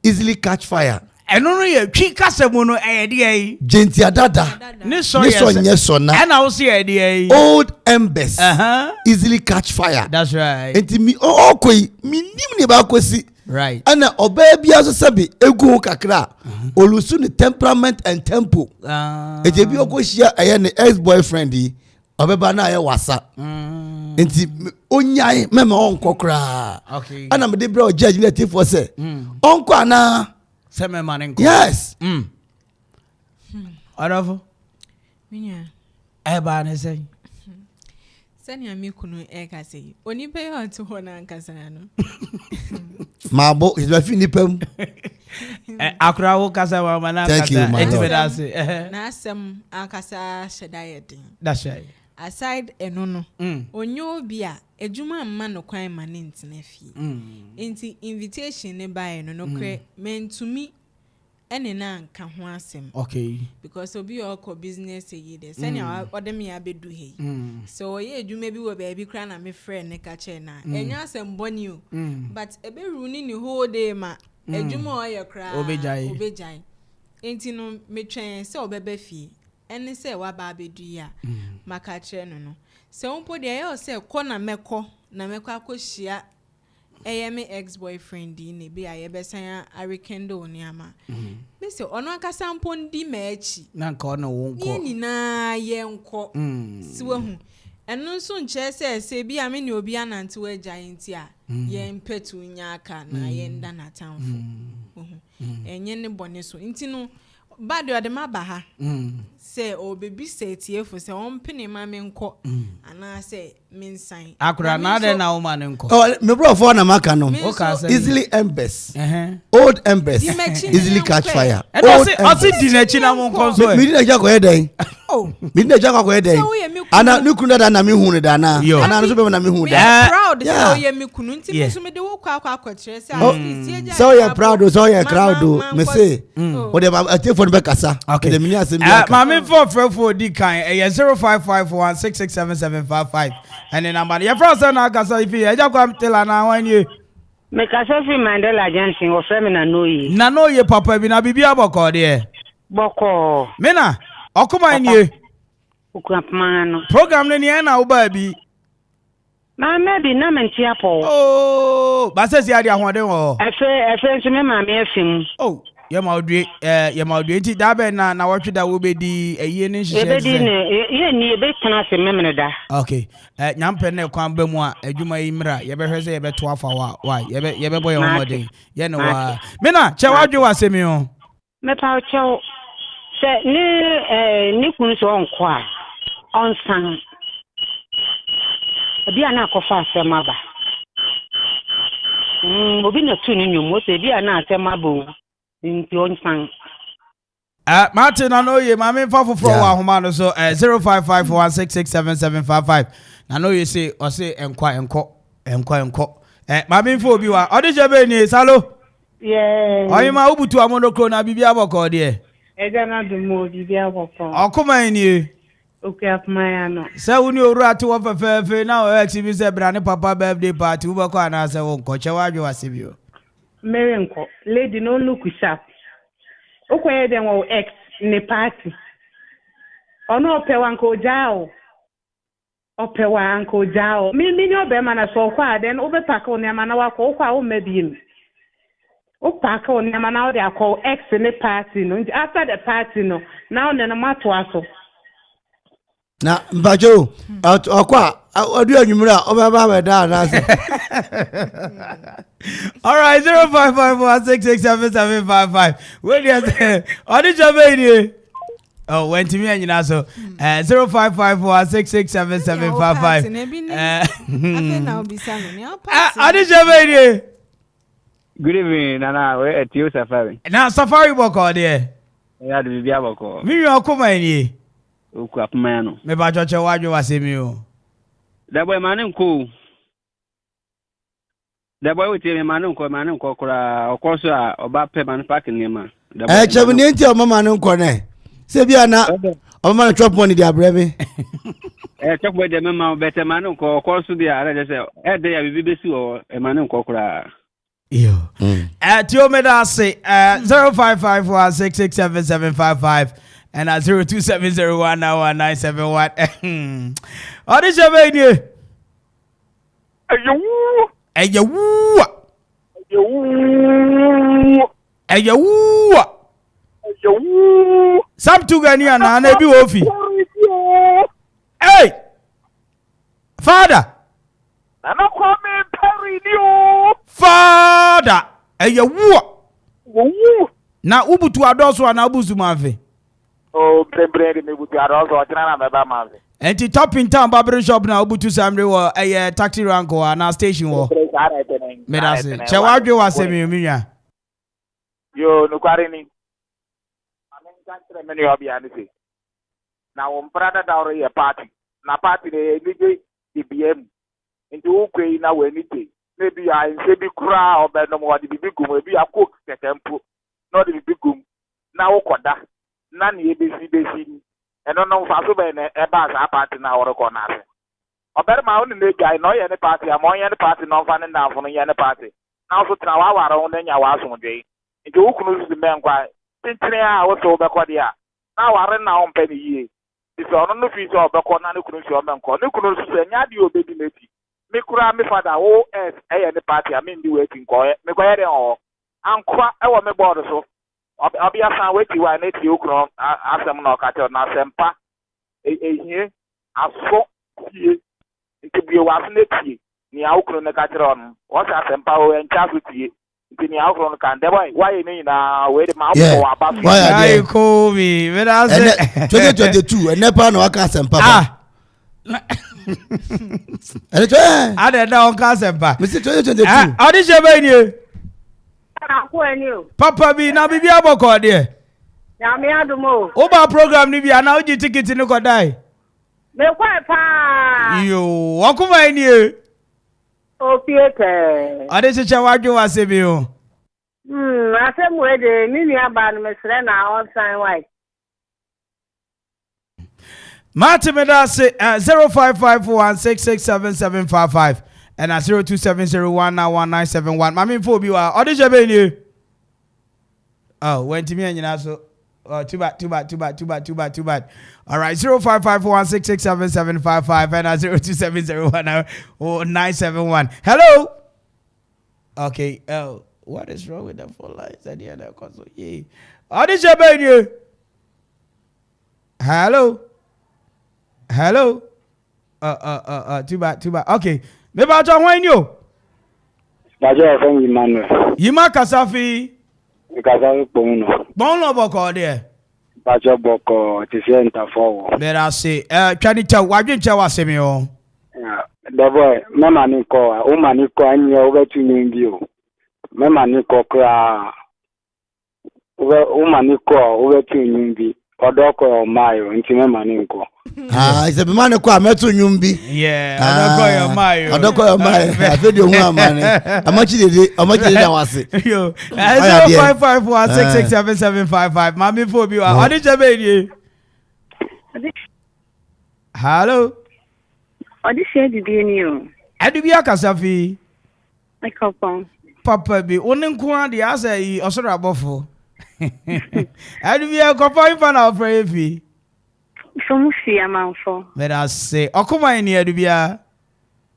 K: easily catch fire.
A: Eno no ye twi kasemu no eyede
K: Gentia dada.
A: Ne so na. And I will see eyede
K: old embers easily catch fire.
A: That's right.
K: Enti mi okoi mi nim ne ba kwesi.
A: Right.
K: And oba bia so sabi egu kakra. Olusu ne temperament and tempo. Eti bi okohia eye ne ex boyfriend yi. Obeba na aye wasa. Enti onyai mema onko kra.
A: Okay.
K: Ana me de bra o judge let for say. Onko ana yes.
A: Aravo.
G: Minya.
A: Eba ne say.
G: Sanya mi kunu eka say. Oni pe ho to ho na nkasa no.
K: Mabo is my finipem.
A: Akra wo kasa wa mana kasa.
K: Thank you, my lord.
G: Na asem akasa shedayed.
A: That's right.
G: Aside enono. Onyo bi a ejuma mma no kwan ma ne ntena fie. Enti invitation ne buy no kre mentumi ene na nka ho asem.
A: Okay.
G: Because obi okọ business yi de senya odem ya bedu he. So ye ejuma bi wo ba bi kra na me friend ne ka che na. Enya asem boni o. But ebe runi ni whole day ma ejuma o ye kra. Obejai. Enti no me twen se obebe fie. Ene se wa ba bedu ya. Maka che no. Se onpo de ye o se ko na meko akohia me ex boyfriend di ne bi aye besan arekendo oniama. Me se ono akasa mpo ndi ma achi.
A: Na nka ono wonko.
G: Ni na ye nko. Siwe hu. Eno nso nche se bi ame ni obi anante wa giant a ye mpetu nya aka na ye nda na tanfo. Enye ne bone so. Nti no bad de maba ha. Say o baby say tiefo say on pene ma me nko ana say minsan
A: akura na de na woman nko
K: me bro for na maka no easily embers old embers easily catch fire
A: and I see dinachi na mo nko so
K: me dinachi ko eden me dinachi ko eden ana ni kunu da na me hu ne da na ana no so be na me hu da
G: proud so ye me kunu nti so me de wo kwa akwakyere say
K: so you proud so you crowd me say o de ma telefone be kasa de me ni asem bi
A: for di kan 0551667755 and then number your friend na kasa if you eja kwam tela na wan ye
I: me kasa fi Mandela Johnson o fe me na
A: noye papa bi na bibia boko de
I: boko
A: me na Okoman ye
I: okupman no
A: program ne na wo ba bi
I: ma maybe na menti apo
A: ba se si ade ahoden wo
I: efe nso me ma me afim
A: ye ma odue nti da be na watwe da wo be di eyi ne nhihye
I: ebe di ne ye ni ebe tana se memene da
A: okay nyampe ne kwan ba mu a adwuma yi mra ye be hwese ye be to afa wa ye be boy homode ye ne wa me na che wadwe wa se mi o
I: me pa che se ni kunu so onko a onsan obi ana akofa asema ba obi na tu ni nyum o se bi ana asema bo nti onsan
A: Martin anoye ma me fa foforo wa homa no so 0551667755 na no you say o say enko ma me fo obi wa odije be ni salo oyi ma ubutu amonokro na bibia aboko de
I: eja na dumo bibia aboko
A: Okoman ni
I: okupman no
A: se woni oru ate wo fefefe na o exhibit se bra ne papa birthday party wo bako ana se wo nko che wadwe wasebio
I: mere nko lady no look sharp okwaye den wo ex ne party ono opewa nko jao mi ni obe mana so kwa den obe pack on ya mana wako kwa o mebiem o pack on ya mana o de akọ ex ne party no after the party no now ne no mato aso
K: Na mbajo okwa odu anwumura obaba ba da na se.
A: All right, 0554667755. Where do you say? Odi Jabedi. Oh, when to me and you know so 0554667755. Odi Jabedi.
H: Good evening, Nana. We're at you, Safari.
A: Now, Safari walk out there.
H: Yeah, the Bibia Boko.
A: Me, you are coming.
H: Ukwapmano.
A: Me, but what you was saying, you.
H: That boy, man, cool. That boy, with him, man, of course, about payment packing him.
K: Chabinti of Mamma no corner. Sebiana, oh, man, chop money, dear brave.
H: Talk with the member, better man, of course, the other say, day I will be busy or a man of Kokra.
A: Yo. At your medasi 0554667755 and at 02701971. What is your baby? Some two Ghana and I be wofi. Hey, Father.
J: I'm not Kwame Mpere
A: Father, na ubutu adoso na abuzu manfe.
J: Oh, brembre me butu adoso ochina na beba manfe.
A: Enti top in town barber shop na ubutu samre wo taxi rank wo na station wo. Me da se. Che wadwe wase me nwa.
J: Yo, no kware ni. Amen kantre me ni obi ani se. Na wo mprada da oro ye party. Na party de DJ DBM. Into ukwe na wenite maybe I say be kura or be no more the big gum maybe a cook tempo not the big gum na ukoda na ni ebesi and no fa so be na e ba sa party na woro ko na ase ober ma onu na guy no ye ne party am on ye ne party no fa ne na afo no ye ne party na so tra wa wara ho na nya wa so dwe into ukunu su me nkwa tintire a wo to be ko dia na ware na o mpe ni yie iso ono no fi so be ko na ne kunu si o me nko ne kunu su se nya di obedi meti me kura me father o the party I mean the waiting ko me ko yere o ankwa e wo me board so obia san wait wa na ti okro asem na okache na sempa ehie aso tie nti wa so na tie ni okro na ka kire on o sa sempa o encha so tie nti ni okro no kan de boy why ni na we de ma ko aba so
A: why ko mi me da say
K: 2022 enepa na waka sempa
A: I don't know Kasempa.
K: Mr. 2022.
A: How did you be here? Papa be na bibi aboko there.
I: Na me adumo.
A: Oba program ni bia na uji ticket ni ko dai.
I: Me kwa pa.
A: Yo, wakuma ni e.
I: O piete.
A: Ade se chawadwo wasebi o.
I: Asem we de ni ni aba no mesre na on sign white.
A: Matimeda say 055416677755 and at 0270191971. Mami fo bi wa odije be ni. Oh, went to me and you so too bad. All right, 055416677755 and at 02701971. Hello. Okay. Oh, what is wrong with the phone lines at the end of console? Yeah. Odije be ni. Hello. Too bad. Okay. Maybe I'll join you.
H: Bajo from Emmanuel.
A: Yima Kasafi.
H: Kasafi
A: Bono boko there.
H: Bajo boko to center forward.
A: Let us say, can you tell what you tell us, Semio?
H: The boy, Mama Nico, Nico, and you over to you. Mama Nico, Nico, over to you. Odoko mayo ntime maninko
K: ise be mane kwa meto nyumbi odoko yo mayo afedi ohun amane amachi dede na wase
A: yo 0554667755 mami fo bi wa odi jebe ni hello
I: odi se didi ni o
A: adubia kasafi
I: papa
A: bi oninko ade asa yi osoro abofo Adubia kopa infa na ofre efi.
I: Somufi amanfo.
A: Let us say Okoman ni adubia.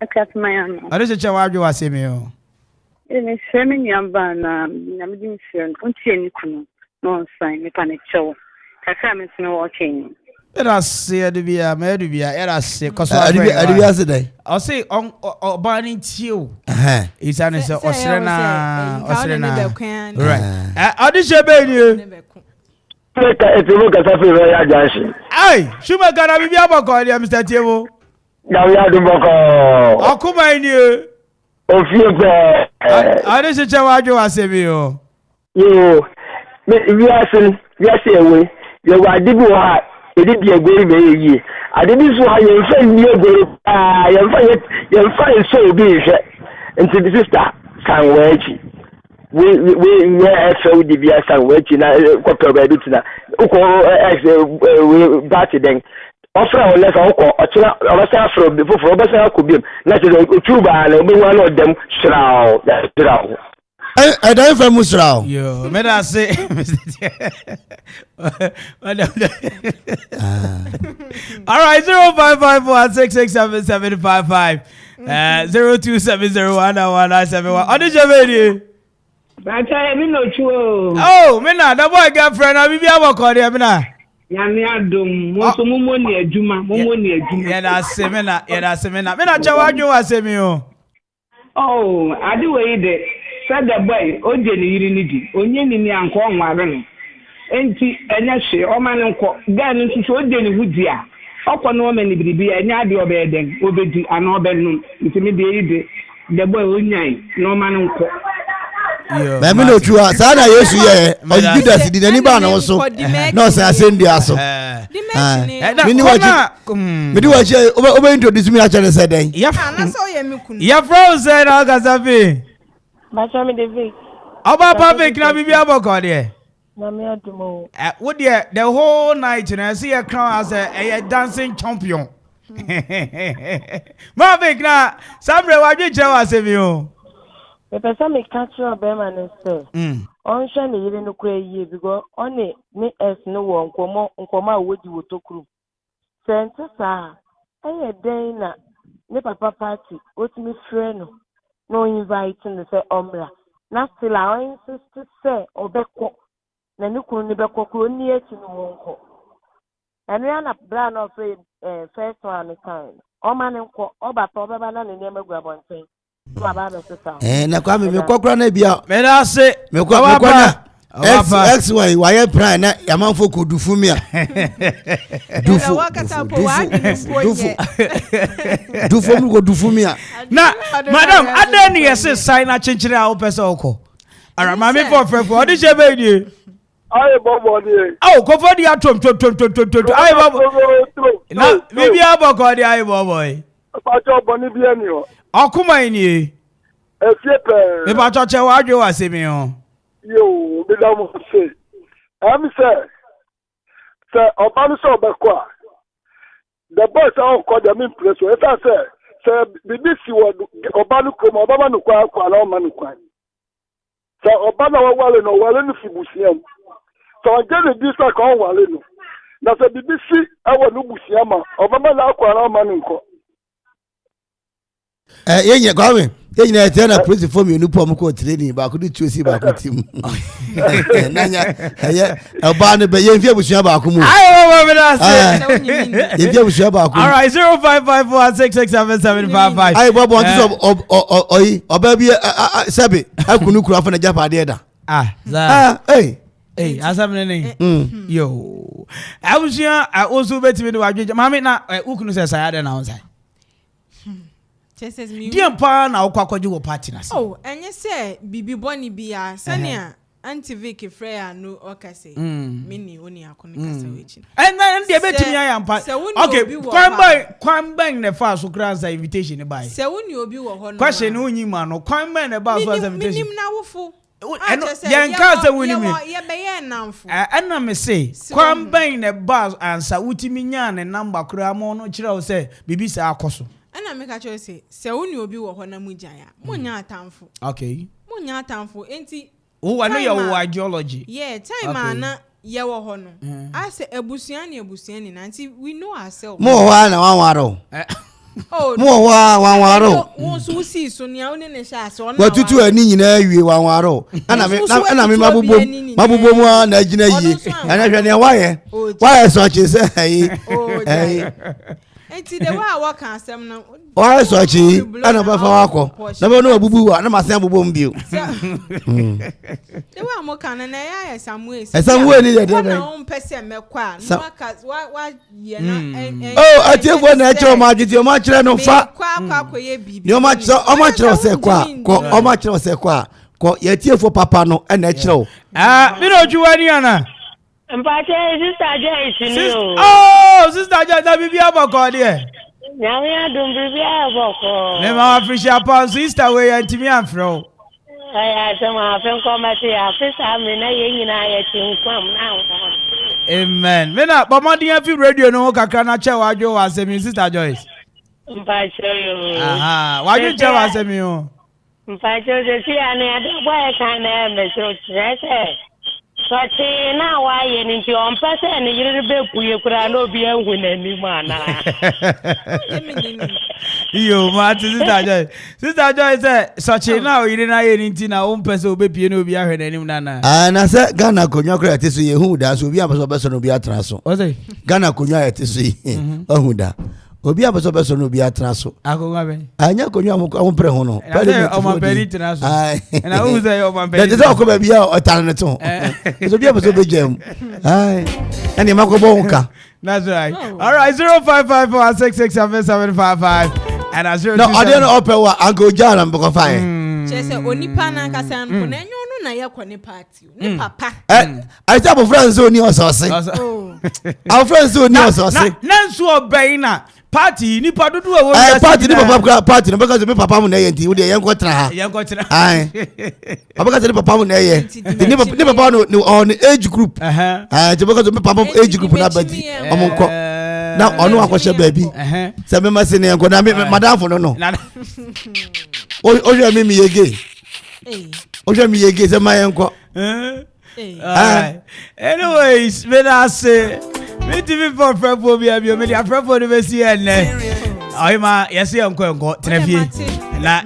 I: Akatmayano.
A: Ade che wadwe wasemi o.
I: Ene semi nyamba na nyamdi mfien. Ontie ni kuno. No sign me panic show. Kaka me sino watching.
A: Era se adibia, me adibia, era se koso
K: adibia se dai.
A: I say on bani tiu. It's an is osrena. Right. Audition be ni.
D: Etimu kasa fi ya janshi.
A: Ai, shuma kana bibi abako dia Mr. Tiewo.
D: Ya dumboko.
A: Okuma ni.
D: Ofie pe.
A: Audition chawa jo asemi o.
D: Yo. We are ewe. Yo wa dibu ha. Edi di egbe me yi. Adedi so ha ye fa ni egbe ye fa so bi hwe. Nti the sister kan wechi. We FO di bia san wechi na kwapɛ ba bi tina. Uko we that then. Ofra o lesa uko otira obasa afro bi foforo obasa akobiem. Na se otuba na obi wa na odem shrao. Shrao.
K: I don't know Musrao.
A: Yo, me da say. All right, 0554667755. 0270119171. On the Javedi. Oh, me na the boy girlfriend. I be able to call you, me na. Yeah, that's me na. Yeah, that's me na. Me na chawaju asemi o.
O: Oh, I do it. Said the boy, O Jenny Unity, Onion and Kong Wagon. Enti, and yes, O man and co, then into so Jenny Woodia. Upon woman be a yard of bedding, Obedi, and Obednum, intimidate the boy Unyai, no man and co.
K: Let me know to us. I used to hear, or you did anybody also. No, sir, I send the asso. Me do what you over introduce me actually said,
A: Your frozen, Algazavi.
W: Machami David.
A: About public na bibi aboko there.
W: Na me adumo.
A: What the whole night and I see a crown as a dancing champion. Mavik na Samre waje jewa asemi.
W: The person me catch your bema ne say. On share ne yire no kura yie because on ne es no wo nkoma wodi wotokru. Sente sa eye den na ne papa party otimi frɛ no. No inviting the say omra. Na still I insist say obeko. Na nuku ni beko ko ni eti no wonko. And we na brand of first one kind. O man nko oba pa obeba na ne nema guabonten. So aba be sita.
K: Na kwa me kokora na bia.
A: Me na se
K: me kokora. XY why prime na yamanfo ko dufu mi a. Dufu mu ko dufu mi a.
A: Na madam adani yesi sign na chinchiri a opese oko. Ara mami for odi shebe ni.
D: Aye bobo ni.
A: Oh ko for dia tom. Aye bobo. Na bibi aboko di aye bobo.
D: Pa jo boni bi ani o.
A: Okuma ni.
D: Efiepe.
A: Me ba cho che wa dwe wa semi o.
D: Yo, me da mo say. Am say Obama so bekwa. The boys are called them in place. If I say BBC word Obama come Obama no kwa na o manu kwa. So Obama wa wale no wale no fibusiam. So again this like on wale no. Na say BBC awo no busiama Obama na kwa na o manu ko.
K: Yenye Kwame. Yenye na tena police form you nupo amko training ba ko di tuosi ba ko tim. Nanya oba ne be yemfia busua ba ko mu.
A: Ayo we na say.
K: Yemfia busua ba ko.
A: All right 0554667755.
K: Ayo bobo onto oyi oba bi sebe akunu kura fa na japa de da. Hey
A: asamne ne. Yo. Abusia ozu betimi de wadwe. Mama na ukunu se sayade na onsa. Diam pa na okwakoji wo party na.
G: Oh, enye se bibi boni bia sania anti Vicky Freya no okase. Mini oni akono kasa wechi.
A: And dey betimi ayampa. Okay, kwan ne fa so kranza invitation buy.
G: Se woni obi wo ho no.
A: Question no nyima no kwan ne ba so invitation.
G: Minim na wofo.
A: Yanka se woni mi.
G: Ye be ye namfo.
A: Ana me say kwan ne ba ansa utimi nya ne number kura mo no kira wo say bibi sa akoso.
G: Ana meka cho say se woni obi wo ho na mujaya munya atamfo.
A: Okay.
G: Munya atamfo enti
A: I know your ideology.
G: Yeah, time ana ye wo ho no. I say ebusuan ni na nti we know ourselves.
K: Mo wa na wan waro.
G: Oh.
K: Mo wa waro.
G: Won so si so nia oni ne sha so na.
K: Wa tutu ani nyina wie waro. Ana me mabubom mu na agina yie. Ana hwe ne waye. Waye so chi se ayi.
G: Enti de wa waka asem no.
K: Waye so chi ana ba fa wako. Na be no abubu wa na ma sen abubom bio.
G: De wa mo kan na ya Samuel.
K: Samuel ni de.
G: Na on pese mekwa. No waka wa ye na.
K: Oh, atiefo na ekiro ma agiti o ma kire no fa.
G: Kwa koye bibi.
K: Ni o ma kire se kwa. Ko o ma kire se kwa. Ko ye tiefo papa no na ekiro.
A: Mi no juwani ana.
W: Mpache sister Joyce ni o.
A: Oh, sister Joyce na bibi aboko de.
W: Nyame adum bibi aboko.
A: Me ma appreciate pa sister we yantimi afro.
W: Aya sama afen komati afisa me na ye nyina ye tinkwam na wo.
A: Amen. Me na bomadi afi radio no kakra na che wa adwo wa semi sister Joyce.
W: Mpache yo.
A: Aha, wa adwo che wa semi o.
W: Mpache je ti ane ade boy kan na me so trese. Sachi na wa ye ni ti on pese ni yiri be puye kura no bi enhu na ni mana.
A: Yo ma sister Joyce. Sister Joyce say sachi na o yiri na ye ni ti na on pese obepie na obi ahwe na ni na.
K: Ah na se Ghana konwa kura te so ye hu da so obi abeso beso no bi atra so.
A: O say
K: Ghana konwa ye te so ye hu da. Obi abeso beso no bi atra so.
A: Akonwa be.
K: Anya konwa mo pre ho no.
A: O ma peri tra so. Na who say o ma peri.
K: That is all come be o tare ne to. So bi abeso be jam. Ai. Ani makobo nka.
A: That's right. All right, 0554667755 and 0.
K: No, I don't know up wa Uncle John and Boko Fire.
G: Chese onipa na kasa nko na enyo no na ye kwani party. Ne papa.
K: I tell my friends who knew us. Our friends who knew us.
A: Nansu obey na party nipa dudu we
K: party ni papa party no because me papa mu na ye nti we dey yenko tra ha.
A: Yenko tra.
K: Ai. Papa ka ni papa mu na ye. Ni papa no on age group. Because me papa age group na badi. Omonko. Na onu akwose baby. Se me mase ne yenko na madam fo no. O je me yege. O je me yege se ma yenko.
A: Anyways, me na say me TV for friend be abi me dia friend for be see ene. Oy ma yes yenko trefie. Na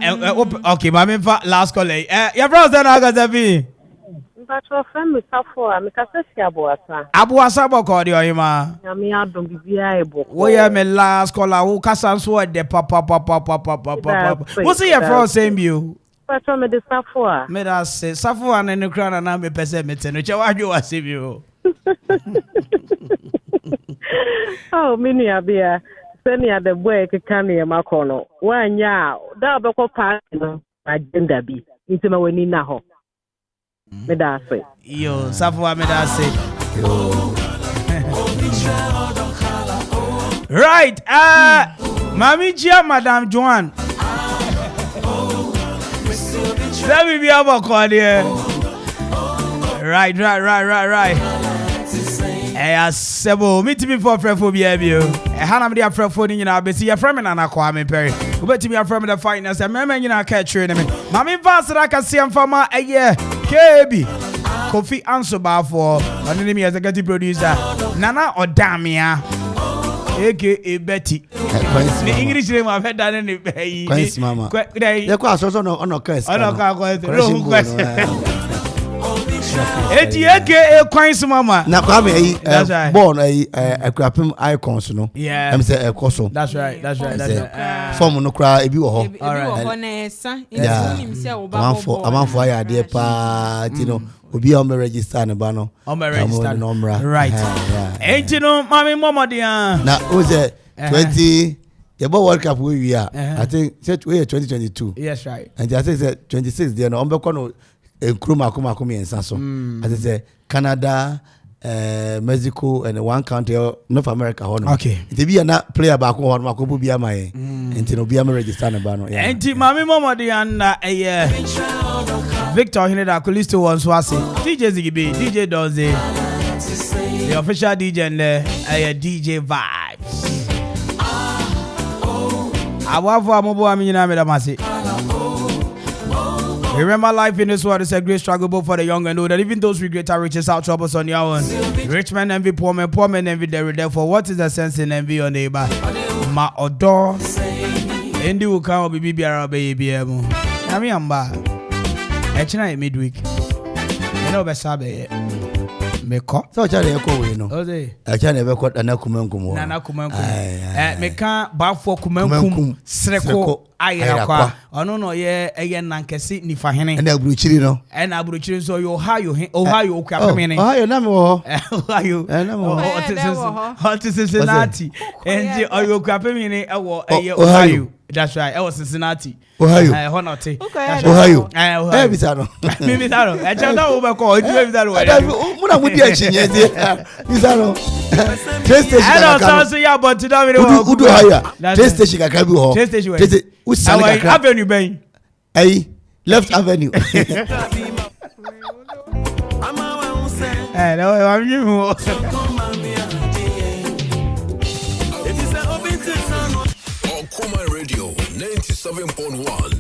A: okay, ma me fa last call. Your brother na ga zabi.
W: Mpacho friend me safo a me ka se abuasa.
A: Abuasa boko de oy ma.
W: Nyame adom bibia e boko.
A: Wo ya me last call wo kasa so de papa. Wo say your friend same you.
W: Mpacho me de safo a.
A: Me da say safo an ne kra na me pese me te no che wa dwo wa se bi o.
W: Oh, mini abia. Seni the boy kekane makono. Wanya da obekọ party no agenda bi. Ntima weni na ho. Me da say.
A: Yo, safo me da say. Right. Mami Gia Madam Joan. Let me be about there. Right. Sebo, meet me for friend for BBO. Hanam dia friend for ni na be see your friend na Kwame Mpere. Ubeti me friend the finance. Mema nyina ka tire me. Mami Vasra ka see am fama KB. Kofi Anso ba for oni me executive producer. Nana Odamia. A.K.A Betty. The English name I've heard that in the
K: Quest Mama. You go also no quest.
A: No question. A.K.A Quest Mama.
K: Na Kwame born Akwapem icons no.
A: Yeah.
K: I'm say Ekoso.
A: That's right.
K: Form no cry ebi wo ho.
G: All right.
K: I'm for ya dey pa, you know. Obi on register ne ba no.
A: On register.
K: Right.
A: Ain't you know, mommy mama dia.
K: Na o say 20 the World Cup we are. I think said we 2022.
A: Yes, right.
K: And I think said 26 there no ombeko no enkroma akoma ensa so. I say Canada, Mexico and one country North America ho no.
A: Okay.
K: It be na player back ho no makobu bia mai. Enti no bia register ne ba no.
A: Enti mami mama dia na Victor Hineda Kulisto was wasi. DJ Zigibi, DJ Doze. The official DJ and DJ Vibes. Remember, life in this world is a great struggle both for the young and old, and even those with greater riches out troubles on their own. Rich men envy poor men envy their. Therefore, what is the sense in envy your neighbor? Ma odor Endi will come be biara baby emo. Nami amba. Echina midweek. You know besabe. Meko.
K: So chale yako we no.
A: Ode.
K: Achane be kwat na kumenkum.
A: Na kumenkum. Meka ba for kumenkum sreko ayakwa. Ono no ye nankesi ni fahene.
K: Na aburuchiri no.
A: Na aburuchiri so yo Ohio okapemene.
K: Ohio na me wo.
A: Ohio.
K: Na me wo.
A: Hot Cincinnati. Enji oyo okapemene ewo Ohio. That's right. I was Cincinnati.
K: Ohio.
A: Honote.
K: Ohio.
A: Ohio.
K: Bisano.
A: Mimi bisano. Echanda oba ko odu bisano.
K: Muna mudi achinye die. Bisano. Train station.
A: I don't so ya but today we
K: Udu Ohio. Train station ka bi ho.
A: Train station.
K: Usani ka.
A: Avenue ben.
K: Left Avenue.
A: No, I'm you.
C: Okoman Radio 97.1.